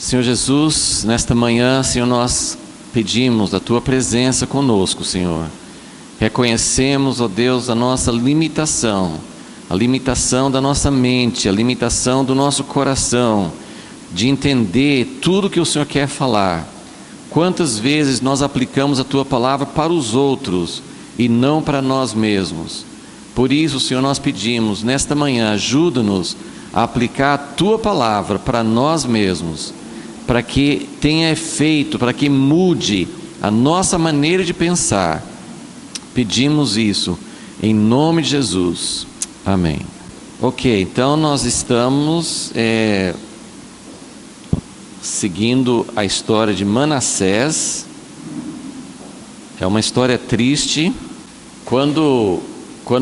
Senhor Jesus, nesta manhã, Senhor, nós pedimos a Tua presença conosco, Senhor. Reconhecemos, ó Deus, a nossa limitação, a limitação da nossa mente, a limitação do nosso coração, de entender tudo que o Senhor quer falar. Quantas vezes nós aplicamos a Tua palavra para os outros e não para nós mesmos. Por isso, Senhor, nós pedimos, nesta manhã, ajuda-nos a aplicar a Tua palavra para nós mesmos, para que tenha efeito, para que mude a nossa maneira de pensar. Pedimos isso em nome de Jesus, amém. Ok, então nós estamos seguindo a história de Manassés. É uma história triste. Quando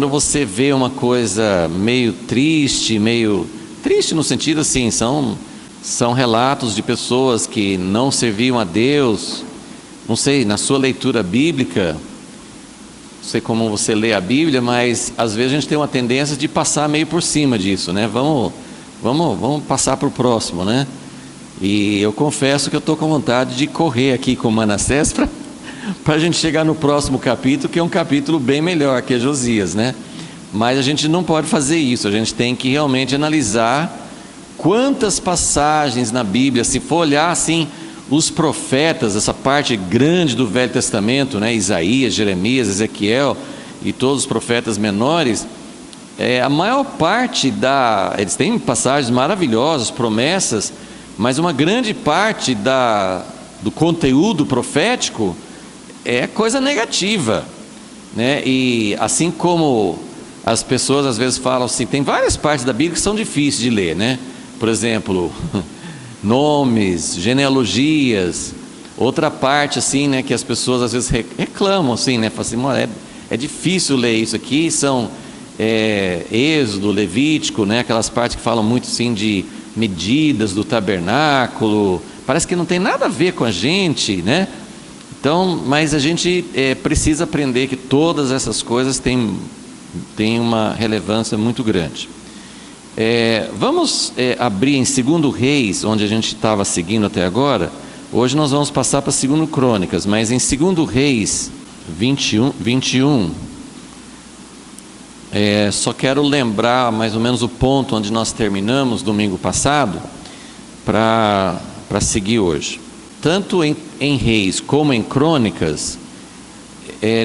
você vê uma coisa meio triste no sentido assim, são relatos de pessoas que não serviam a Deus. Não sei, na sua leitura bíblica, não sei como você lê a Bíblia, mas às vezes a gente tem uma tendência de passar meio por cima disso, né? Vamos passar para o próximo, né? E eu confesso que eu estou com vontade de correr aqui com Manassés para a gente chegar no próximo capítulo, que é um capítulo bem melhor, que é Josias, né? Mas a gente não pode fazer isso, a gente tem que realmente analisar quantas passagens na Bíblia, se for olhar assim, os profetas, essa parte grande do Velho Testamento, né? Isaías, Jeremias, Ezequiel e todos os profetas menores, a maior parte eles têm passagens maravilhosas, promessas, mas uma grande parte do conteúdo profético é coisa negativa, né? E assim como as pessoas às vezes falam assim, tem várias partes da Bíblia que são difíceis de ler, né? Por exemplo, nomes, genealogias. Outra parte assim, né, que as pessoas às vezes reclamam assim, né? Falam assim, é difícil ler isso aqui. São Êxodo, Levítico, né? Aquelas partes que falam muito assim de medidas do tabernáculo. Parece que não tem nada a ver com a gente, né? Então, mas a gente precisa aprender que todas essas coisas têm uma relevância muito grande. Vamos abrir em 2 Reis, onde a gente estava seguindo até agora. Hoje nós vamos passar para 2 Crônicas, mas em 2 Reis 21, só quero lembrar mais ou menos o ponto onde nós terminamos domingo passado, para seguir hoje. Tanto em Reis como em Crônicas,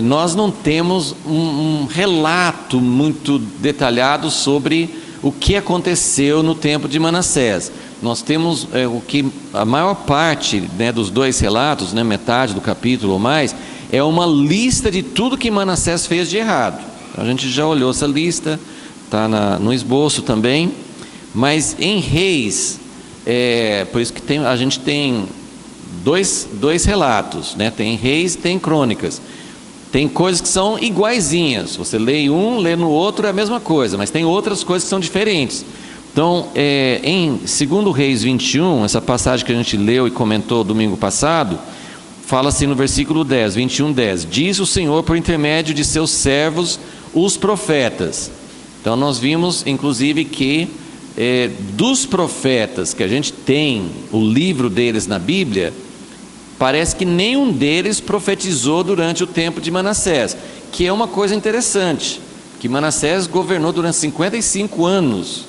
nós não temos um relato muito detalhado sobre o que aconteceu no tempo de Manassés. Nós temos a maior parte, né, dos dois relatos, né, metade do capítulo ou mais, é uma lista de tudo que Manassés fez de errado. A gente já olhou essa lista, está no esboço também. Mas em Reis, por isso que a gente tem dois relatos, né? Tem Reis e tem Crônicas. Tem coisas que são iguaizinhas, você lê em um, lê no outro, é a mesma coisa, mas tem outras coisas que são diferentes. Então, em 2 Reis 21, essa passagem que a gente leu e comentou domingo passado, fala assim no versículo 10, 21:10: diz o Senhor por intermédio de seus servos, os profetas. Então nós vimos inclusive que dos profetas que a gente tem o livro deles na Bíblia, parece que nenhum deles profetizou durante o tempo de Manassés, que é uma coisa interessante, que Manassés governou durante 55 anos.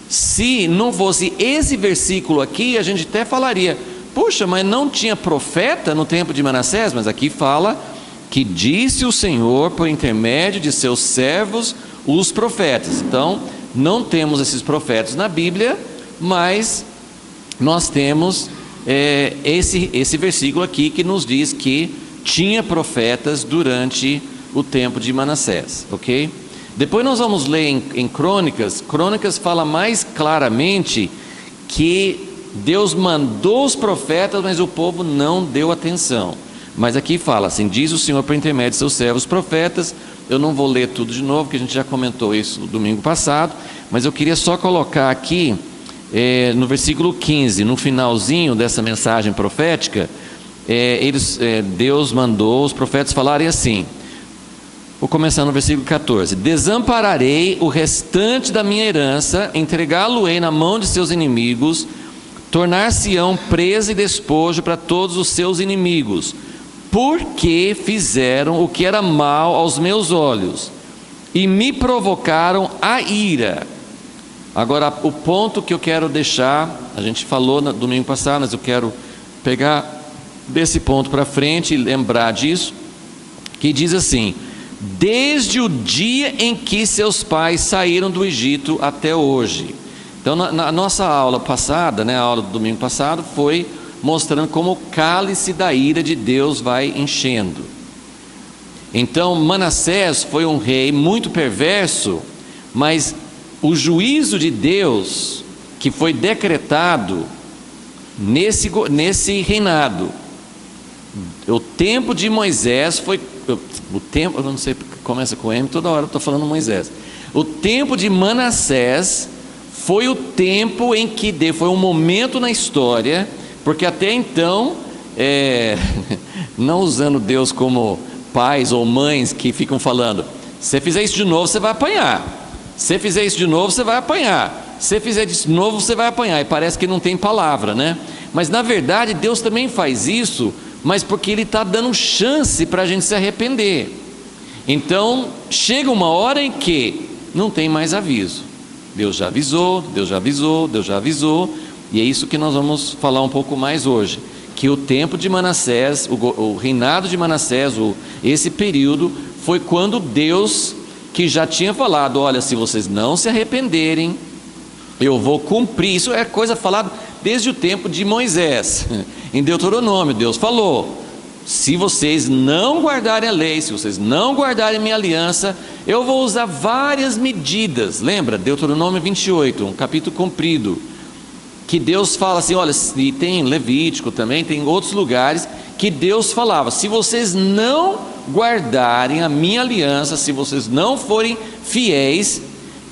Se não fosse esse versículo aqui, a gente até falaria, puxa, mas não tinha profeta no tempo de Manassés? Mas aqui fala que disse o Senhor por intermédio de seus servos, os profetas. Então, não temos esses profetas na Bíblia, mas nós temos esse versículo aqui que nos diz que tinha profetas durante o tempo de Manassés, ok? Depois nós vamos ler em Crônicas. Crônicas fala mais claramente que Deus mandou os profetas, mas o povo não deu atenção. Mas aqui fala assim, diz o Senhor por intermédio de seus servos profetas. Eu não vou ler tudo de novo, porque a gente já comentou isso no domingo passado, mas eu queria só colocar aqui no versículo 15, no finalzinho dessa mensagem profética, Deus mandou os profetas falarem assim. Vou começar no versículo 14: desampararei o restante da minha herança, entregá-lo-ei na mão de seus inimigos, tornar-se-ão presa e despojo para todos os seus inimigos, porque fizeram o que era mal aos meus olhos, e me provocaram a ira. Agora, o ponto que eu quero deixar, a gente falou no domingo passado, mas eu quero pegar desse ponto para frente e lembrar disso, que diz assim: desde o dia em que seus pais saíram do Egito até hoje. Então, na nossa aula passada, a aula do domingo passado, foi mostrando como o cálice da ira de Deus vai enchendo. Então, Manassés foi um rei muito perverso, mas o juízo de Deus que foi decretado nesse reinado, o tempo de Moisés foi o tempo, eu não sei, começa com M, toda hora eu estou falando Moisés. O tempo de Manassés foi o tempo em que Deus, foi um momento na história, porque até então, não usando Deus como pais ou mães que ficam falando: se você fizer isso de novo, você vai apanhar. Se você fizer isso de novo, você vai apanhar. Se você fizer isso de novo, você vai apanhar. E parece que não tem palavra, né? Mas na verdade, Deus também faz isso, mas porque Ele está dando chance para a gente se arrepender. Então, chega uma hora em que não tem mais aviso. Deus já avisou, Deus já avisou, Deus já avisou. E é isso que nós vamos falar um pouco mais hoje. Que o tempo de Manassés, o reinado de Manassés, esse período, foi quando Deus, que já tinha falado: olha, se vocês não se arrependerem, eu vou cumprir. Isso é coisa falada desde o tempo de Moisés. Em Deuteronômio, Deus falou: se vocês não guardarem a lei, se vocês não guardarem minha aliança, eu vou usar várias medidas. Lembra? Deuteronômio 28, um capítulo comprido, que Deus fala assim, olha, e tem Levítico também, tem outros lugares, que Deus falava: se vocês não guardarem a minha aliança, se vocês não forem fiéis,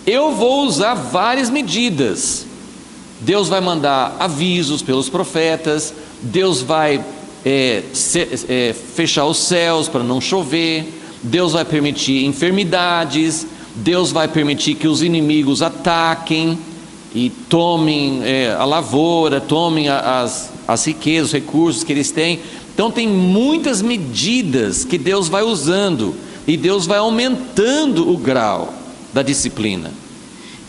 eu vou usar várias medidas. Deus vai mandar avisos pelos profetas, Deus vai fechar os céus para não chover, Deus vai permitir enfermidades, Deus vai permitir que os inimigos ataquem e tomem a lavoura, tomem as riquezas, os recursos que eles têm. Então tem muitas medidas que Deus vai usando, e Deus vai aumentando o grau da disciplina.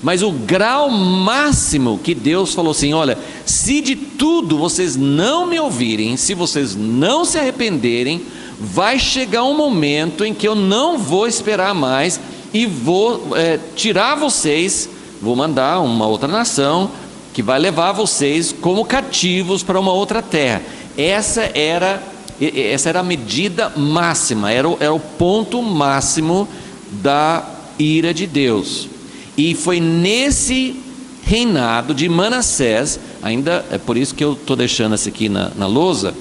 Mas o grau máximo que Deus falou assim: olha, se de tudo vocês não me ouvirem, se vocês não se arrependerem, vai chegar um momento em que eu não vou esperar mais e vou tirar vocês, vou mandar uma outra nação que vai levar vocês como cativos para uma outra terra. Essa era a medida máxima, era o ponto máximo da ira de Deus. E foi nesse reinado de Manassés, ainda é por isso que eu estou deixando isso aqui na lousa,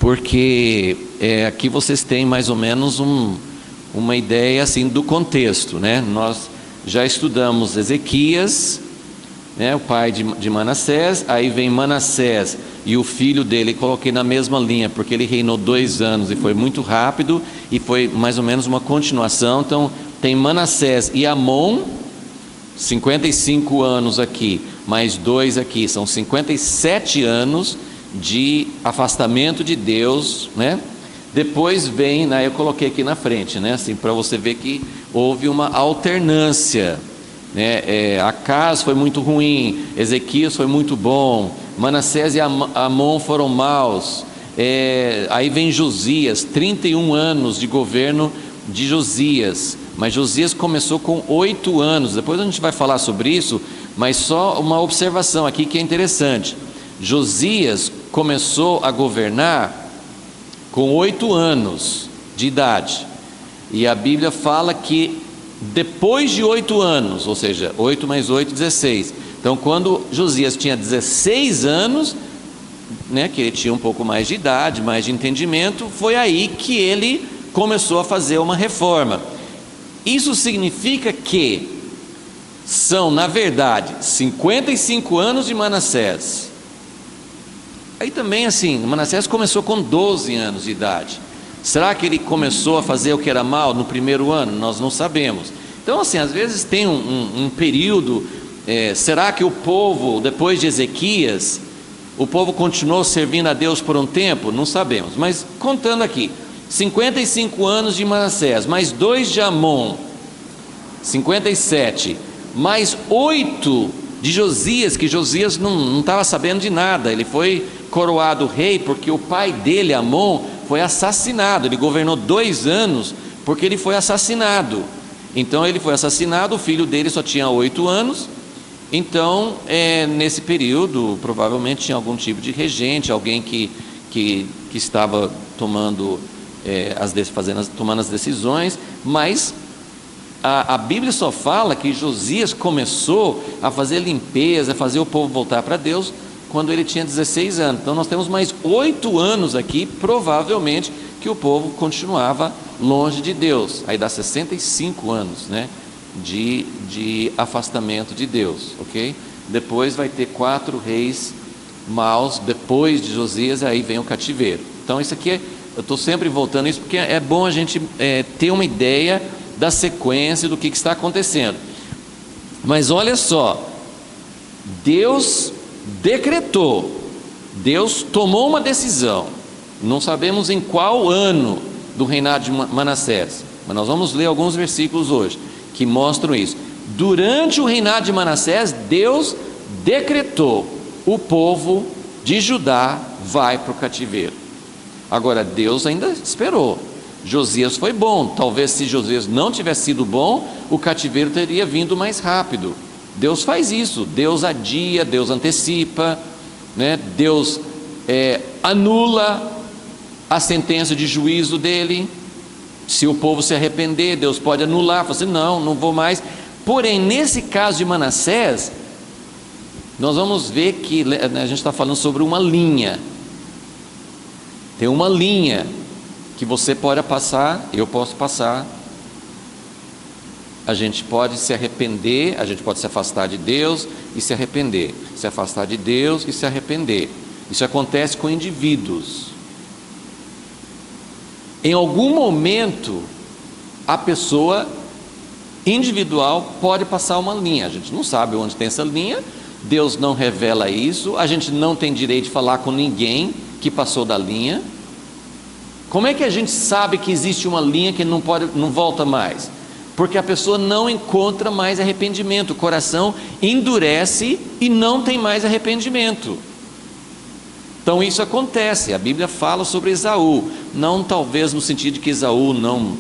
porque aqui vocês têm mais ou menos uma ideia assim do contexto, né? Nós já estudamos Ezequias, né, o pai de Manassés, aí vem Manassés e o filho dele, coloquei na mesma linha, porque ele reinou 2 anos e foi muito rápido, e foi mais ou menos uma continuação. Então tem Manassés e Amon, 55 anos aqui, mais 2 aqui, são 57 anos de afastamento de Deus, né? Depois vem, eu coloquei aqui na frente, né, assim, para você ver que houve uma alternância, né? Acaz foi muito ruim, Ezequias foi muito bom, Manassés e Amon foram maus, aí vem Josias, 31 anos de governo de Josias, mas Josias começou com 8 anos, depois a gente vai falar sobre isso, mas só uma observação aqui que é interessante: Josias começou a governar com 8 anos de idade, e a Bíblia fala que depois de 8 anos, ou seja, 8 mais 8, 16, então quando Josias tinha 16 anos, né, que ele tinha um pouco mais de idade, mais de entendimento, foi aí que ele começou a fazer uma reforma. Isso significa que são, na verdade, 55 anos de Manassés. Aí também assim, Manassés começou com 12 anos de idade. Será que ele começou a fazer o que era mal no primeiro ano? Nós não sabemos. Então assim, às vezes tem um período Será que o povo, depois de Ezequias, o povo continuou servindo a Deus por um tempo? Não sabemos, mas contando aqui, 55 anos de Manassés, mais 2 de Amon, 57, mais 8 de Josias, que Josias não estava sabendo de nada. Ele foi coroado rei porque o pai dele, Amon, foi assassinado. Ele governou 2 anos porque ele foi assassinado. Então ele foi assassinado, o filho dele só tinha 8 anos. Então, nesse período, provavelmente tinha algum tipo de regente, alguém que estava tomando as decisões, mas a Bíblia só fala que Josias começou a fazer limpeza, a fazer o povo voltar para Deus, quando ele tinha 16 anos. Então nós temos mais 8 anos aqui, provavelmente, que o povo continuava longe de Deus. Aí dá 65 anos, né, de afastamento de Deus, ok? Depois vai ter 4 reis maus, depois de Josias, aí vem o cativeiro. Então isso aqui, eu estou sempre voltando a isso, porque é bom a gente ter uma ideia da sequência do que está acontecendo. Mas olha só, Deus decretou, Deus tomou uma decisão. Não sabemos em qual ano do reinado de Manassés, mas nós vamos ler alguns versículos hoje que mostram isso. Durante o reinado de Manassés, Deus decretou: o povo de Judá vai para o cativeiro. Agora Deus ainda esperou. Josias foi bom, talvez se Josias não tivesse sido bom, o cativeiro teria vindo mais rápido. Deus faz isso, Deus adia, Deus antecipa, né? Deus anula a sentença de juízo dele. Se o povo se arrepender, Deus pode anular, falar assim, não vou mais. Porém, nesse caso de Manassés, nós vamos ver que a gente está falando sobre uma linha. Tem uma linha que você pode passar, eu posso passar. A gente pode se arrepender, a gente pode se afastar de Deus e se arrepender, se afastar de Deus e se arrepender. Isso acontece com indivíduos. Em algum momento, a pessoa individual pode passar uma linha. A gente não sabe onde tem essa linha, Deus não revela isso, a gente não tem direito de falar com ninguém que passou da linha. Como é que a gente sabe que existe uma linha que não volta mais? Porque a pessoa não encontra mais arrependimento, o coração endurece e não tem mais arrependimento. Então isso acontece. A Bíblia fala sobre Esaú, não talvez no sentido de que Esaú não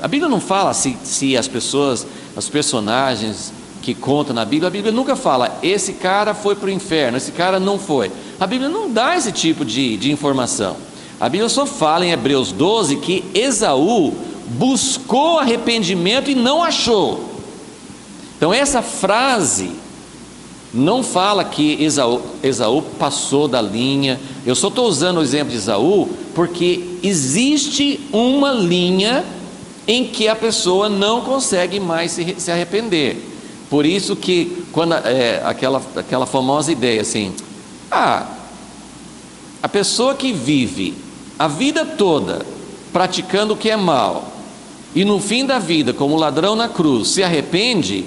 a Bíblia não fala se as pessoas, os personagens que contam na Bíblia, a Bíblia nunca fala, esse cara foi para o inferno, esse cara não foi. A Bíblia não dá esse tipo de informação. A Bíblia só fala em Hebreus 12 que Esaú buscou arrependimento e não achou. Então essa frase não fala que Esaú passou da linha. Eu só estou usando o exemplo de Esaú porque existe uma linha em que a pessoa não consegue mais se arrepender. Por isso que quando aquela famosa ideia assim, a pessoa que vive a vida toda praticando o que é mal e no fim da vida, como ladrão na cruz, se arrepende,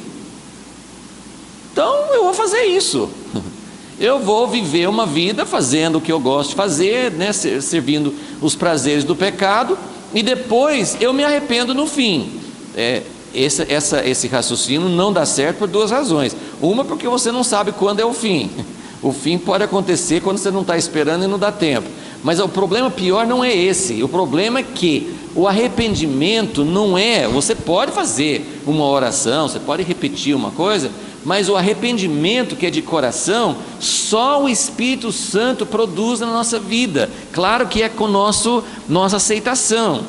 então eu vou fazer isso. Eu vou viver uma vida fazendo o que eu gosto de fazer, né, servindo os prazeres do pecado, e depois eu me arrependo no fim. Esse raciocínio não dá certo por 2 razões. Uma, porque você não sabe quando é o fim. O fim pode acontecer quando você não está esperando e não dá tempo. Mas o problema pior não é esse. O problema é que o arrependimento não é... Você pode fazer uma oração, você pode repetir uma coisa, mas o arrependimento que é de coração, só o Espírito Santo produz na nossa vida. Claro que é com nossa aceitação.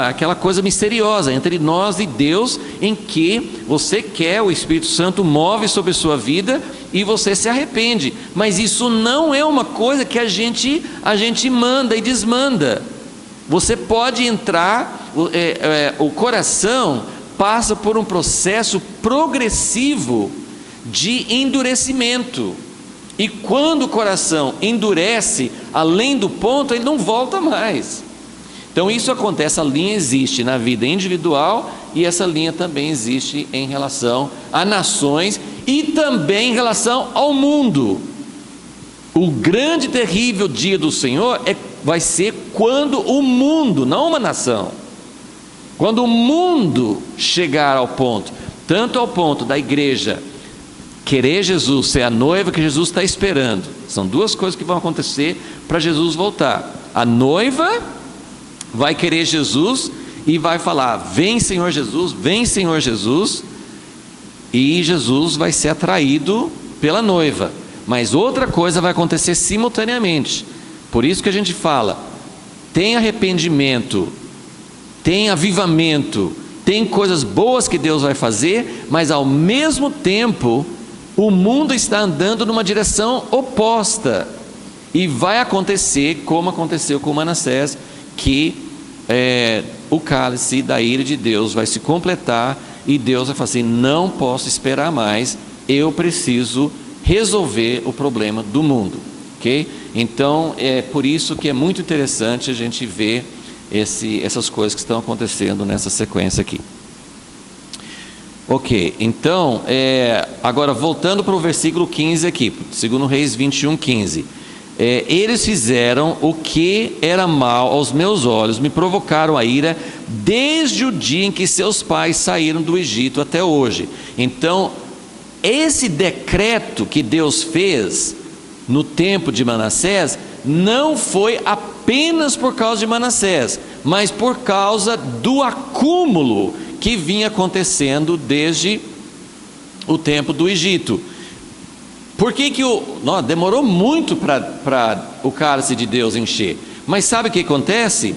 Aquela coisa misteriosa entre nós e Deus, em que você quer, o Espírito Santo move sobre a sua vida e você se arrepende. Mas isso não é uma coisa que a gente manda e desmanda. Você pode entrar, o coração passa por um processo progressivo de endurecimento, e quando o coração endurece além do ponto, ele não volta mais. Então isso acontece, essa linha existe na vida individual e essa linha também existe em relação a nações e também em relação ao mundo. O grande e terrível dia do Senhor vai ser quando o mundo, não uma nação, quando o mundo chegar ao ponto, tanto ao ponto da igreja querer Jesus, ser a noiva que Jesus está esperando. São duas coisas que vão acontecer para Jesus voltar. A noiva vai querer Jesus e vai falar: vem Senhor Jesus, vem Senhor Jesus, e Jesus vai ser atraído pela noiva. Mas outra coisa vai acontecer simultaneamente. Por isso que a gente fala: tem arrependimento, tem avivamento, tem coisas boas que Deus vai fazer, mas ao mesmo tempo o mundo está andando numa direção oposta, e vai acontecer como aconteceu com Manassés, que o cálice da ira de Deus vai se completar, e Deus vai falar assim: não posso esperar mais, eu preciso resolver o problema do mundo, ok? Então é por isso que é muito interessante a gente ver essas coisas que estão acontecendo nessa sequência aqui. Ok, então, agora voltando para o versículo 15 aqui, 2 Reis 21, 15. Eles fizeram o que era mal aos meus olhos, me provocaram a ira, desde o dia em que seus pais saíram do Egito até hoje. Então, esse decreto que Deus fez no tempo de Manassés, não foi apenas por causa de Manassés, mas por causa do acúmulo que vinha acontecendo desde o tempo do Egito. Por que demorou muito para o cálice de Deus encher? Mas sabe o que acontece?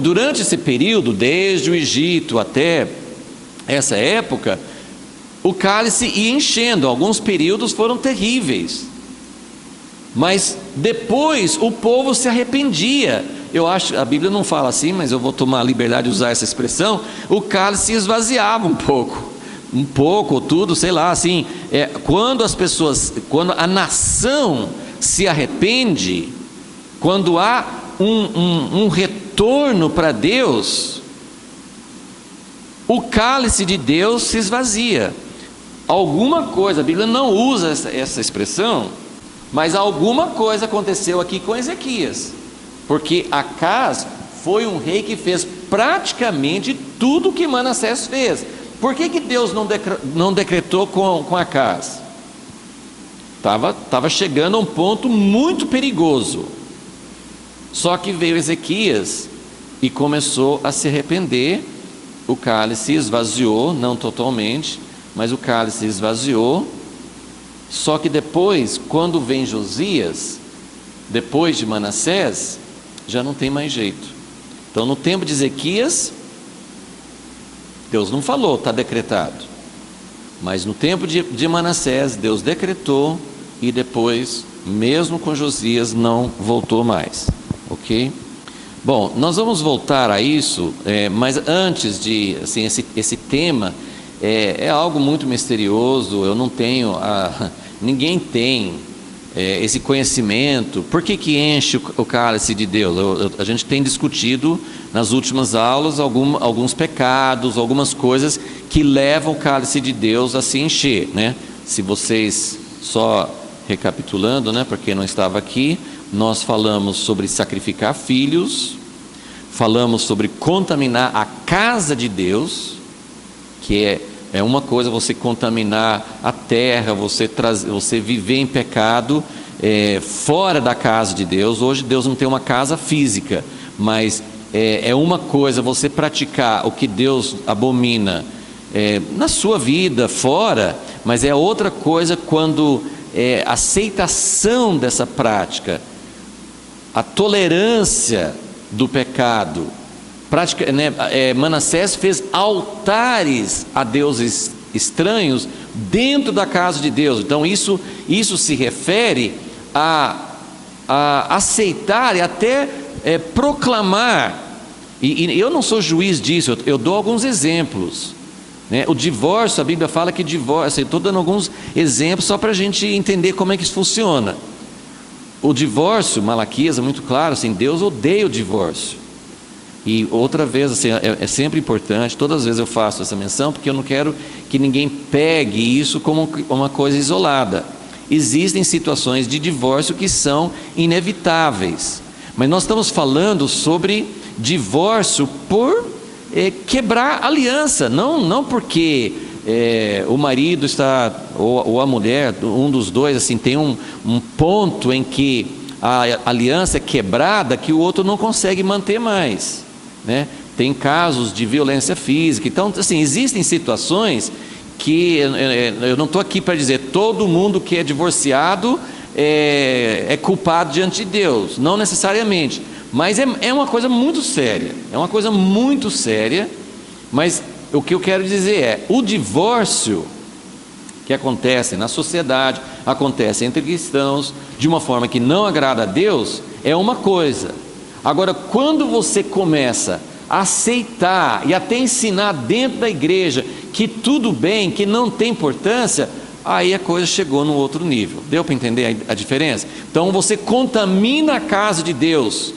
Durante esse período, desde o Egito até essa época, o cálice ia enchendo. Alguns períodos foram terríveis, mas depois o povo se arrependia. Eu acho, a Bíblia não fala assim, mas eu vou tomar a liberdade de usar essa expressão: o cálice esvaziava um pouco, tudo, sei lá, assim, quando a nação se arrepende, quando há um retorno para Deus, o cálice de Deus se esvazia. Alguma coisa, a Bíblia não usa essa expressão, mas alguma coisa aconteceu aqui com Ezequias, porque Acaz foi um rei que fez praticamente tudo o que Manassés fez. Por que Deus não decretou com Acaz? Estava chegando a um ponto muito perigoso. Só que veio Ezequias e começou a se arrepender. O cálice esvaziou, não totalmente, mas o cálice esvaziou. Só que depois, quando vem Josias, depois de Manassés, já não tem mais jeito. Então, no tempo de Ezequias, Deus não falou, está decretado. Mas no tempo de Manassés, Deus decretou, e depois, mesmo com Josias, não voltou mais. Ok? Bom, nós vamos voltar a isso, mas antes de, assim, esse tema é algo muito misterioso. Eu não tenho, ninguém tem esse conhecimento. Por que enche o cálice de Deus? A gente tem discutido nas últimas aulas alguns pecados, algumas coisas que levam o cálice de Deus a se encher, né? Se vocês, só recapitulando, né, para quem não estava aqui, nós falamos sobre sacrificar filhos, falamos sobre contaminar a casa de Deus, que é uma coisa você contaminar a terra, você viver em pecado fora da casa de Deus. Hoje Deus não tem uma casa física, mas é uma coisa você praticar o que Deus abomina na sua vida fora, mas é outra coisa quando a aceitação dessa prática, a tolerância do pecado. Manassés fez altares a deuses estranhos dentro da casa de Deus. Então isso se refere a aceitar e até proclamar. E eu não sou juiz disso, eu dou alguns exemplos, né? O divórcio, a Bíblia fala que divórcio, estou dando alguns exemplos só para a gente entender como é que isso funciona. O divórcio, Malaquias é muito claro, assim, Deus odeia o divórcio. E outra vez, assim, é sempre importante, todas as vezes eu faço essa menção, porque eu não quero que ninguém pegue isso como uma coisa isolada. Existem situações de divórcio que são inevitáveis, mas nós estamos falando sobre divórcio por quebrar aliança, não porque o marido está, ou a mulher, um dos dois, assim, tem um ponto em que a aliança é quebrada que o outro não consegue manter mais, né? Tem casos de violência física. Então, assim, existem situações que eu não estou aqui para dizer todo mundo que é divorciado é culpado diante de Deus, não necessariamente, mas é uma coisa muito séria, mas o que eu quero dizer o divórcio que acontece na sociedade, acontece entre cristãos, de uma forma que não agrada a Deus, é uma coisa. Agora, quando você começa a aceitar e até ensinar dentro da igreja que tudo bem, que não tem importância, aí a coisa chegou num outro nível. Deu para entender a diferença? Então você contamina a casa de Deus,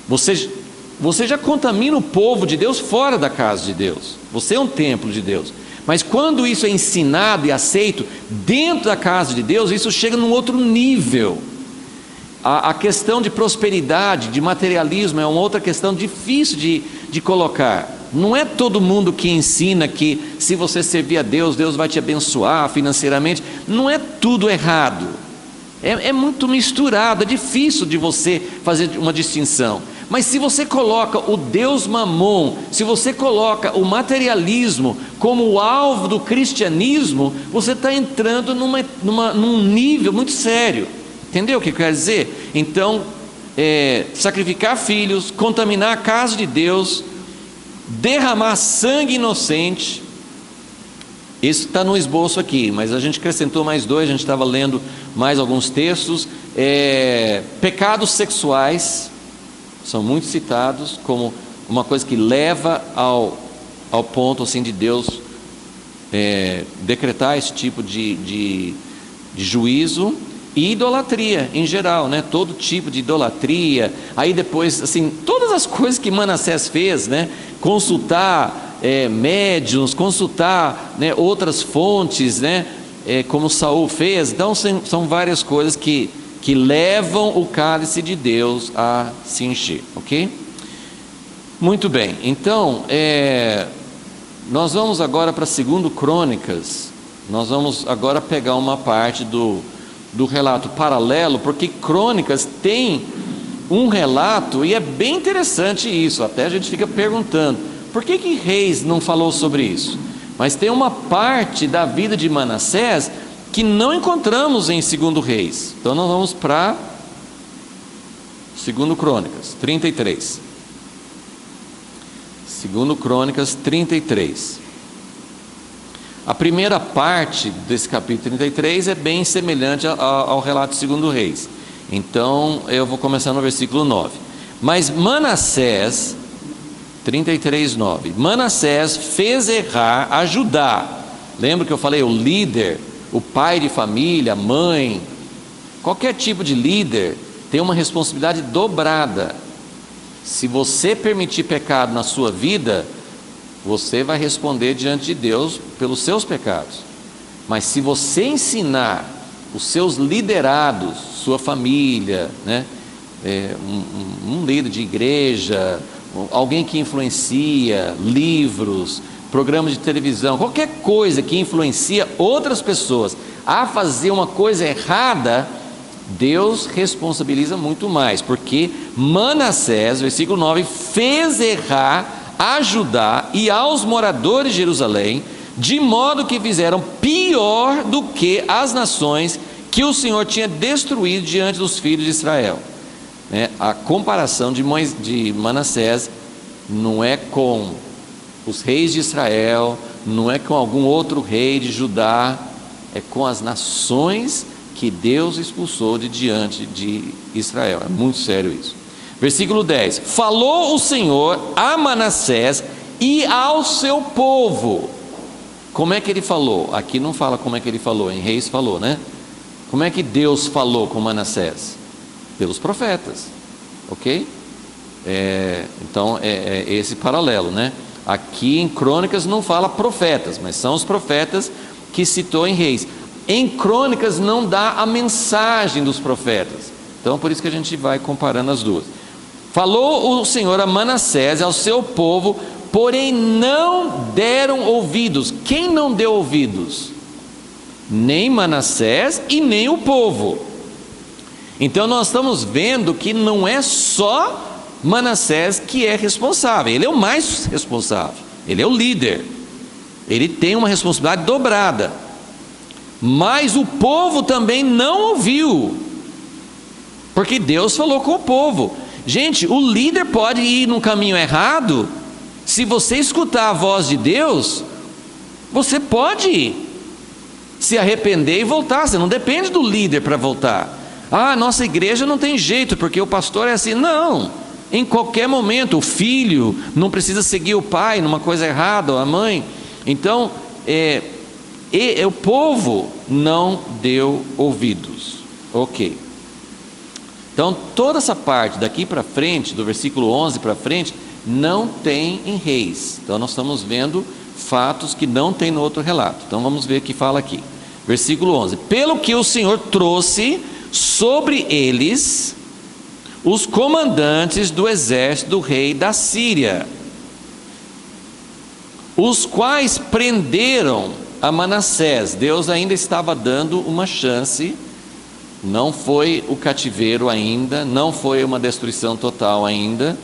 você já contamina o povo de Deus fora da casa de Deus. Você é um templo de Deus. Mas quando isso é ensinado e aceito dentro da casa de Deus, isso chega num outro nível. A questão de prosperidade, de materialismo, é uma outra questão difícil de colocar. Não é todo mundo que ensina que se você servir a Deus, Deus vai te abençoar financeiramente. Não é tudo errado. É muito misturado, é difícil de você fazer uma distinção. Mas se você coloca o Deus Mamon, se você coloca o materialismo como o alvo do cristianismo, você está entrando num nível muito sério. Entendeu o que eu quero dizer? Então, sacrificar filhos, contaminar a casa de Deus, derramar sangue inocente, isso está no esboço aqui, mas a gente acrescentou mais dois, a gente estava lendo mais alguns textos. Pecados sexuais são muito citados como uma coisa que leva ao ponto assim de Deus decretar esse tipo de juízo. E idolatria em geral, né? Todo tipo de idolatria. Aí depois, assim, todas as coisas que Manassés fez, né? Consultar médiuns, consultar, né, outras fontes, né? Como Saul fez. Então são várias coisas que levam o cálice de Deus a se encher, ok? Muito bem, então nós vamos agora para 2 Crônicas. Nós vamos agora pegar uma parte do relato paralelo, porque Crônicas tem um relato, e é bem interessante isso, até a gente fica perguntando, por que Reis não falou sobre isso? Mas tem uma parte da vida de Manassés que não encontramos em 2 Reis. Então nós vamos para 2 Crônicas 33. 2 Crônicas 33. A primeira parte desse capítulo 33 é bem semelhante ao relato de 2 Reis. Então eu vou começar no versículo 9. Mas Manassés, 33:9, Manassés fez errar a Judá. Lembra que eu falei, o líder, o pai de família, mãe, qualquer tipo de líder tem uma responsabilidade dobrada. Se você permitir pecado na sua vida, você vai responder diante de Deus pelos seus pecados. Mas se você ensinar os seus liderados, sua família, né, um líder de igreja, alguém que influencia, livros, programas de televisão, qualquer coisa que influencia outras pessoas a fazer uma coisa errada, Deus responsabiliza muito mais, porque Manassés, versículo 9, fez errar a Judá e aos moradores de Jerusalém, de modo que fizeram pior do que as nações que o Senhor tinha destruído diante dos filhos de Israel. A comparação de Manassés não é com os reis de Israel, não é com algum outro rei de Judá, é com as nações que Deus expulsou de diante de Israel. É muito sério isso. Versículo 10: falou o Senhor a Manassés e ao seu povo. Como é que ele falou? Aqui não fala como é que ele falou, em Reis falou, né? Como é que Deus falou com Manassés? Pelos profetas, ok? Então é esse paralelo, né? Aqui em Crônicas não fala profetas, mas são os profetas que citou em Reis. Em Crônicas não dá a mensagem dos profetas. Então por isso que a gente vai comparando as duas. Falou o Senhor a Manassés e ao seu povo, porém não deram ouvidos. Quem não deu ouvidos? Nem Manassés e nem o povo. Então nós estamos vendo que não é só Manassés que é responsável, ele é o mais responsável, ele é o líder, ele tem uma responsabilidade dobrada, mas o povo também não ouviu, porque Deus falou com o povo. Gente, o líder pode ir num caminho errado. Se você escutar a voz de Deus, você pode se arrepender e voltar. Você não depende do líder para voltar. Nossa igreja não tem jeito, porque o pastor é assim. Não, em qualquer momento, o filho não precisa seguir o pai numa coisa errada, ou a mãe. Então, o povo não deu ouvidos. Ok. Então, toda essa parte daqui para frente, do versículo 11 para frente, não tem em Reis. Então, nós estamos vendo fatos que não tem no outro relato. Então, vamos ver o que fala aqui. Versículo 11. Pelo que o Senhor trouxe sobre eles os comandantes do exército do rei da Síria, os quais prenderam a Manassés. Deus ainda estava dando uma chance. Não foi o cativeiro ainda, não foi uma destruição total ainda.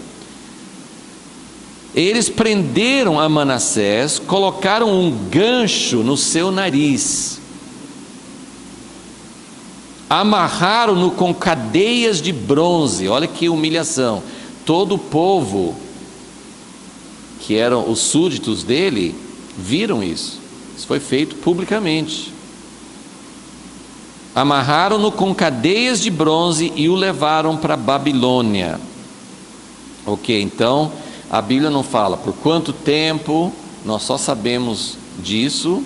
Eles prenderam a Manassés, colocaram um gancho no seu nariz, amarraram-no com cadeias de bronze. Olha que humilhação. Todo o povo, que eram os súditos dele, viram isso. Isso foi feito publicamente. Amarraram-no com cadeias de bronze e o levaram para Babilônia. Ok, então a Bíblia não fala por quanto tempo, nós só sabemos disso.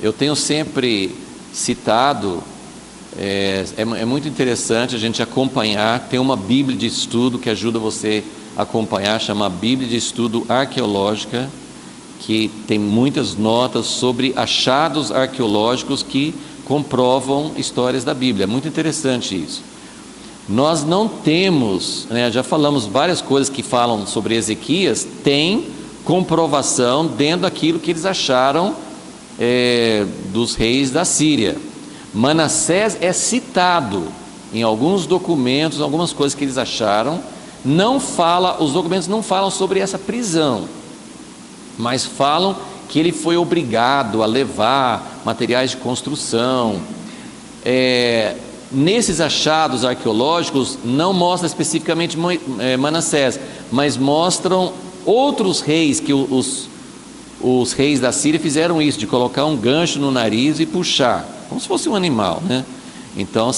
Eu tenho sempre citado, é muito interessante a gente acompanhar. Tem uma Bíblia de estudo que ajuda você a acompanhar, chama Bíblia de Estudo Arqueológica, que tem muitas notas sobre achados arqueológicos que comprovam histórias da Bíblia. É muito interessante isso. Nós não temos, já falamos várias coisas que falam sobre Ezequias, tem comprovação dentro daquilo que eles acharam dos reis da Síria. Manassés é citado em alguns documentos, algumas coisas que eles acharam. Os documentos não falam sobre essa prisão, mas falam que ele foi obrigado a levar materiais de construção. Nesses achados arqueológicos não mostra especificamente Manassés, mas mostram outros reis, que os reis da Síria fizeram isso, de colocar um gancho no nariz e puxar, como se fosse um animal, né? Então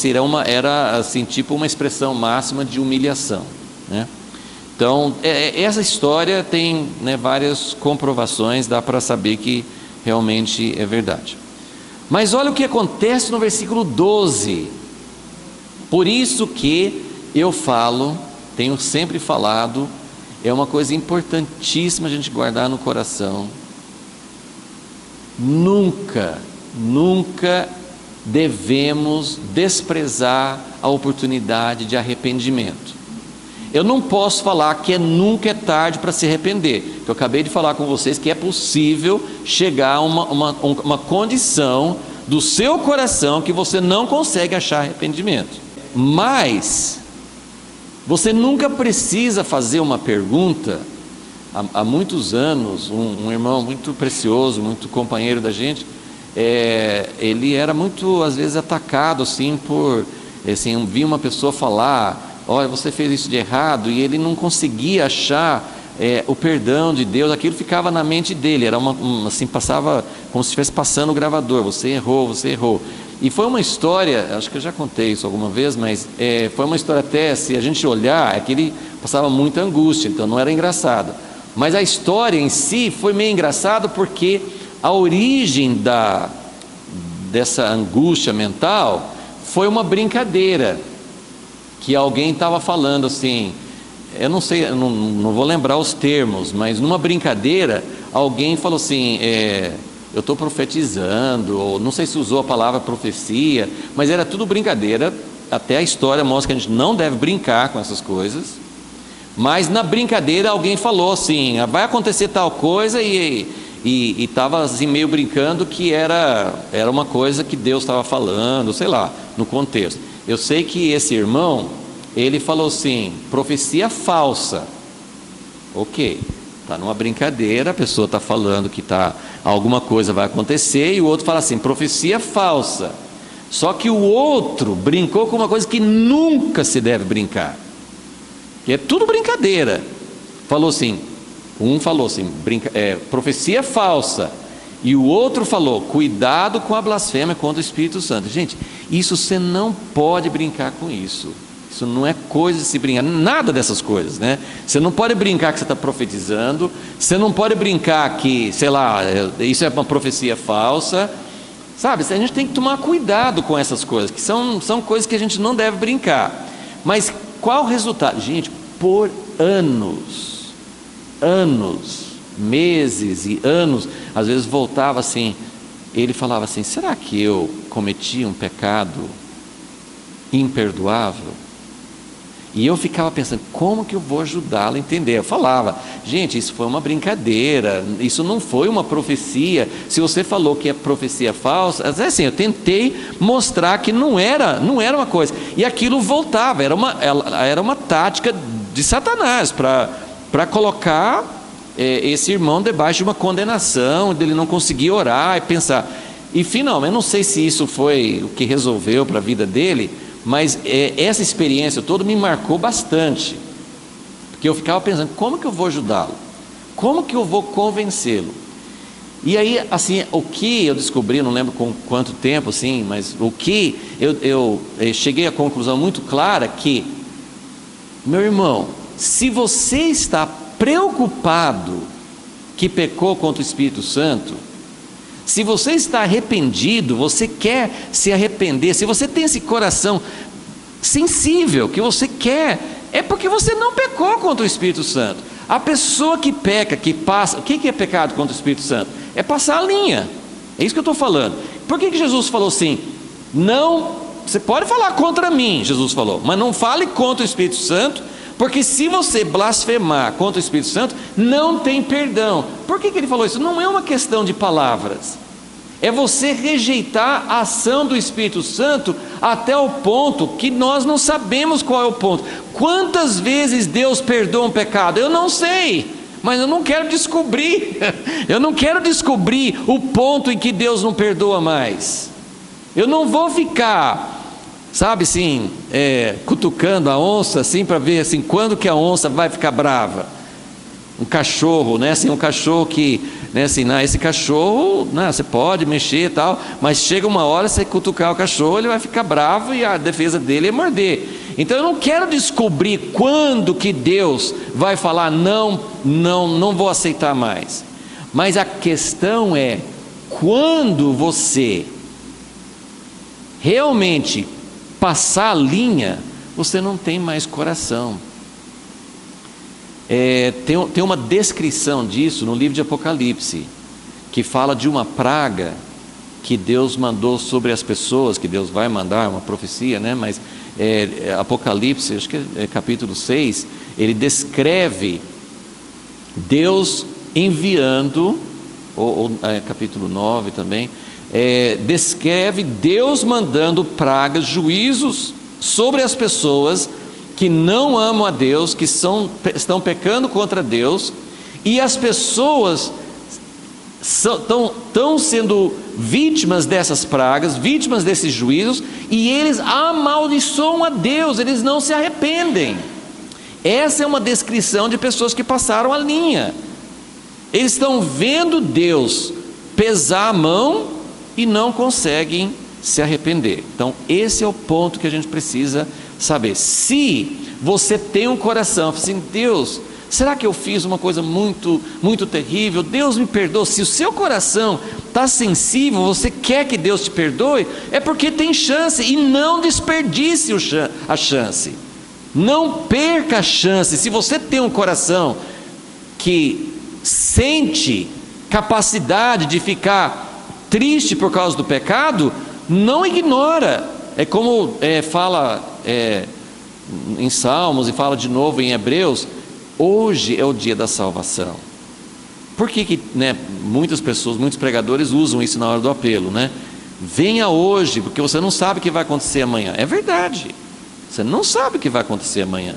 era assim, tipo uma expressão máxima de humilhação, né? Então, essa história tem várias comprovações, dá para saber que realmente é verdade. Mas olha o que acontece no versículo 12. Por isso que eu falo, tenho sempre falado, é uma coisa importantíssima a gente guardar no coração. Nunca devemos desprezar a oportunidade de arrependimento. Eu não posso falar que nunca é tarde para se arrepender. Eu acabei de falar com vocês que é possível chegar a uma condição do seu coração que você não consegue achar arrependimento. Mas você nunca precisa fazer uma pergunta. Há muitos anos, um irmão muito precioso, muito companheiro da gente, ele era muito, às vezes, atacado assim via uma pessoa falar: olha, você fez isso de errado, e ele não conseguia achar o perdão de Deus. Aquilo ficava na mente dele, era assim, passava como se estivesse passando o gravador: você errou. E foi uma história, acho que eu já contei isso alguma vez, mas foi uma história, até se a gente olhar, que ele passava muita angústia, então não era engraçado. Mas a história em si foi meio engraçada, porque a origem dessa angústia mental foi uma brincadeira que alguém estava falando assim, eu não sei, eu não vou lembrar os termos, mas numa brincadeira, alguém falou assim, eu estou profetizando, ou não sei se usou a palavra profecia, mas era tudo brincadeira. Até a história mostra que a gente não deve brincar com essas coisas, mas na brincadeira alguém falou assim, vai acontecer tal coisa, e estava assim meio brincando que era uma coisa que Deus estava falando, sei lá, no contexto. Eu sei que esse irmão, ele falou assim, profecia falsa. Ok, está numa brincadeira, a pessoa está falando que alguma coisa vai acontecer, e o outro fala assim, profecia falsa. Só que o outro brincou com uma coisa que nunca se deve brincar, que é tudo brincadeira. Falou assim, um falou assim, profecia falsa, e o outro falou, cuidado com a blasfêmia contra o Espírito Santo. Gente, isso você não pode brincar com isso. Isso não é coisa de se brincar, nada dessas coisas, né? Você não pode brincar que você está profetizando, você não pode brincar que, sei lá, isso é uma profecia falsa, sabe? A gente tem que tomar cuidado com essas coisas, que são coisas que a gente não deve brincar. Mas qual o resultado? Gente, por anos, meses e anos, às vezes voltava assim, ele falava assim, será que eu cometi um pecado imperdoável? E eu ficava pensando, como que eu vou ajudá-lo a entender? Eu falava, gente, isso foi uma brincadeira, isso não foi uma profecia. Se você falou que é profecia falsa, assim, eu tentei mostrar que não era uma coisa. E aquilo voltava, era uma tática de Satanás para colocar esse irmão debaixo de uma condenação, dele não conseguir orar e pensar. E finalmente, eu não sei se isso foi o que resolveu para a vida dele, mas essa experiência toda me marcou bastante, porque eu ficava pensando, como que eu vou ajudá-lo? Como que eu vou convencê-lo? E aí, assim, o que eu descobri, não lembro com quanto tempo, assim, mas o que eu cheguei à conclusão muito clara que, meu irmão, se você está preocupado que pecou contra o Espírito Santo, se você está arrependido, você quer se arrepender, se você tem esse coração sensível, que você quer, é porque você não pecou contra o Espírito Santo. A pessoa que peca, que passa, o que é pecado contra o Espírito Santo? É passar a linha, é isso que eu estou falando. Por que Jesus falou assim, não, você pode falar contra mim, Jesus falou, mas não fale contra o Espírito Santo, porque se você blasfemar contra o Espírito Santo, não tem perdão. Por que ele falou isso? Não é uma questão de palavras, é você rejeitar a ação do Espírito Santo até o ponto que nós não sabemos qual é o ponto. Quantas vezes Deus perdoa um pecado? Eu não sei, mas eu não quero descobrir. Eu não quero descobrir o ponto em que Deus não perdoa mais. Eu não vou ficar, sabe assim, cutucando a onça assim para ver assim quando que a onça vai ficar brava. Um cachorro, né? Assim, um cachorro que, né? Assim, esse cachorro, né? Você pode mexer e tal, mas chega uma hora você cutucar o cachorro, ele vai ficar bravo e a defesa dele é morder. Então eu não quero descobrir quando que Deus vai falar não vou aceitar mais. Mas a questão é quando você realmente passar a linha, você não tem mais coração. Tem uma descrição disso no livro de Apocalipse, que fala de uma praga que Deus mandou sobre as pessoas, que Deus vai mandar, uma profecia, né? Mas Apocalipse, acho que é capítulo 6, ele descreve Deus enviando, ou capítulo 9 também, descreve Deus mandando pragas, juízos sobre as pessoas que não amam a Deus, que estão pecando contra Deus, e as pessoas estão sendo vítimas dessas pragas, vítimas desses juízos, e eles amaldiçoam a Deus, eles não se arrependem. Essa é uma descrição de pessoas que passaram a linha. Eles estão vendo Deus pesar a mão e não conseguem se arrepender. Então esse é o ponto que a gente precisa saber. Se você tem um coração assim, Deus, será que eu fiz uma coisa muito, muito terrível? Deus me perdoa. Se o seu coração está sensível, você quer que Deus te perdoe, é porque tem chance, e não desperdice a chance. Não perca a chance. Se você tem um coração que sente capacidade de ficar triste por causa do pecado, não ignora. É como fala em Salmos e fala de novo em Hebreus: hoje é o dia da salvação. Por que muitas pessoas, muitos pregadores usam isso na hora do apelo, né? Venha hoje, porque você não sabe o que vai acontecer amanhã. É verdade, você não sabe o que vai acontecer amanhã.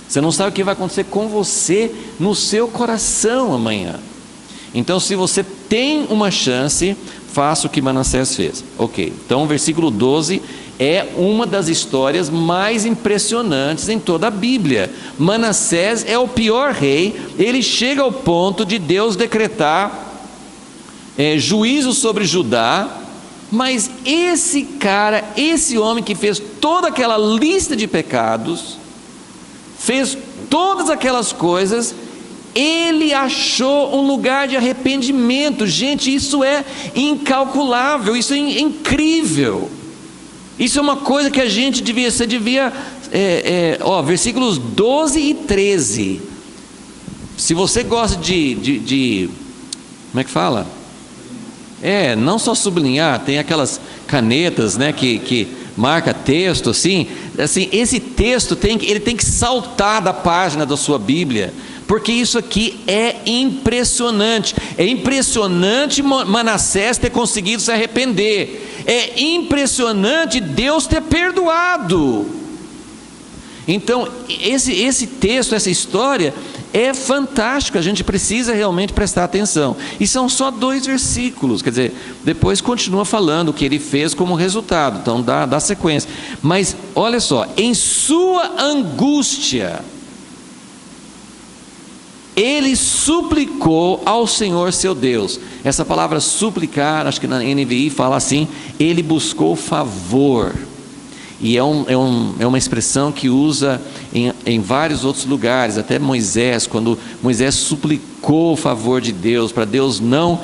Você não sabe o que vai acontecer com você no seu coração amanhã. Então, se você tem uma chance, faça o que Manassés fez. Ok, então o versículo 12 é uma das histórias mais impressionantes em toda a Bíblia. Manassés é o pior rei. Ele chega ao ponto de Deus decretar juízo sobre Judá. Mas esse cara, esse homem que fez toda aquela lista de pecados, fez todas aquelas coisas, ele achou um lugar de arrependimento. Gente, isso é incalculável, isso é incrível. Isso é uma coisa que a gente devia, versículos 12 e 13. Se você gosta de como é que fala? Não só sublinhar, tem aquelas canetas, né, que marca texto, assim, esse texto ele tem que saltar da página da sua Bíblia, porque isso aqui é impressionante. É impressionante Manassés ter conseguido se arrepender. É impressionante Deus ter perdoado. Então, esse texto, essa história é fantástico. A gente precisa realmente prestar atenção. E são só 2 versículos, quer dizer, depois continua falando o que ele fez como resultado. Então dá sequência. Mas olha só, em sua angústia, ele suplicou ao Senhor seu Deus. Essa palavra suplicar, acho que na NVI fala assim: ele buscou favor. E é uma expressão que usa em vários outros lugares. Até Moisés, quando Moisés suplicou o favor de Deus, para Deus não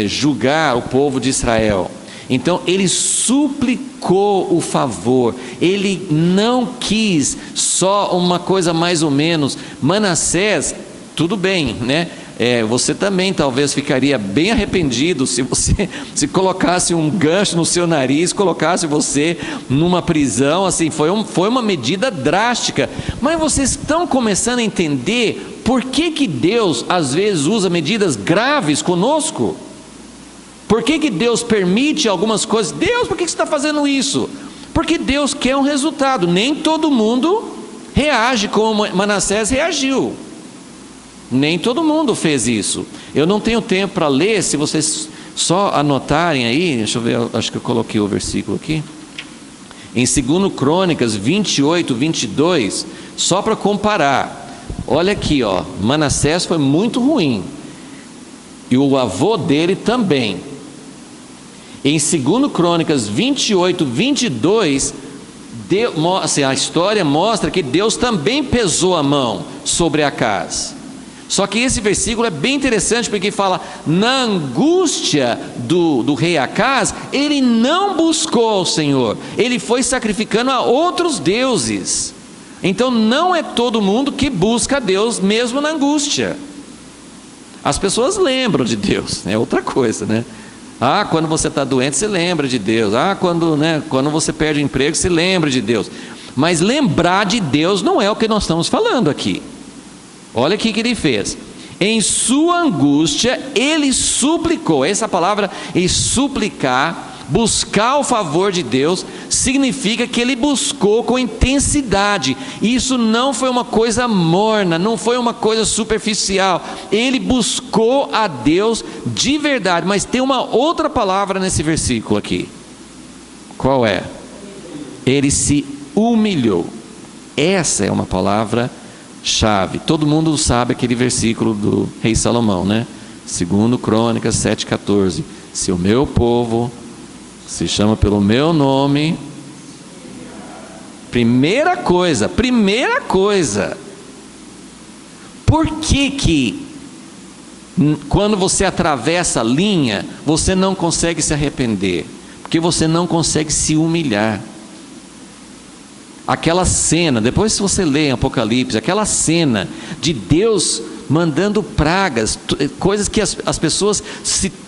julgar o povo de Israel. Então ele suplicou o favor, ele não quis só uma coisa mais ou menos. Manassés, tudo bem, né? Você também talvez ficaria bem arrependido se você colocasse um gancho no seu nariz, colocasse você numa prisão, assim, foi uma medida drástica. Mas vocês estão começando a entender por que Deus às vezes usa medidas graves conosco? Por que Deus permite algumas coisas? Deus, por que você está fazendo isso? Porque Deus quer um resultado. Nem todo mundo reage como Manassés reagiu. Nem todo mundo fez isso. Eu não tenho tempo para ler. Se vocês só anotarem aí, deixa eu ver, acho que eu coloquei o versículo aqui. Em 2 Crônicas 28, 22, só para comparar. Olha aqui, Manassés foi muito ruim. E o avô dele também. Em 2 Crônicas 28, 22, a história mostra que Deus também pesou a mão sobre Acaz. Só que esse versículo é bem interessante, porque fala: na angústia do rei Acaz, ele não buscou ao Senhor, ele foi sacrificando a outros deuses. Então não é todo mundo que busca a Deus mesmo na angústia. As pessoas lembram de Deus, é outra coisa, né? Quando você está doente, você lembra de Deus. Quando você perde o emprego, você lembra de Deus. Mas lembrar de Deus não é o que nós estamos falando aqui. Olha aqui que ele fez. Em sua angústia, ele suplicou. Essa palavra, suplicar, buscar o favor de Deus, significa que ele buscou com intensidade. Isso não foi uma coisa morna, não foi uma coisa superficial. Ele buscou a Deus de verdade. Mas tem uma outra palavra nesse versículo aqui. Qual é? Ele se humilhou. Essa é uma palavra chave. Todo mundo sabe aquele versículo do rei Salomão, né? 2 Crônicas 7,14. Se o meu povo se chama pelo meu nome, primeira coisa, por que quando você atravessa a linha, você não consegue se arrepender? Porque você não consegue se humilhar. aquela cena, depois se você lê em Apocalipse, aquela cena de Deus mandando pragas, coisas que as pessoas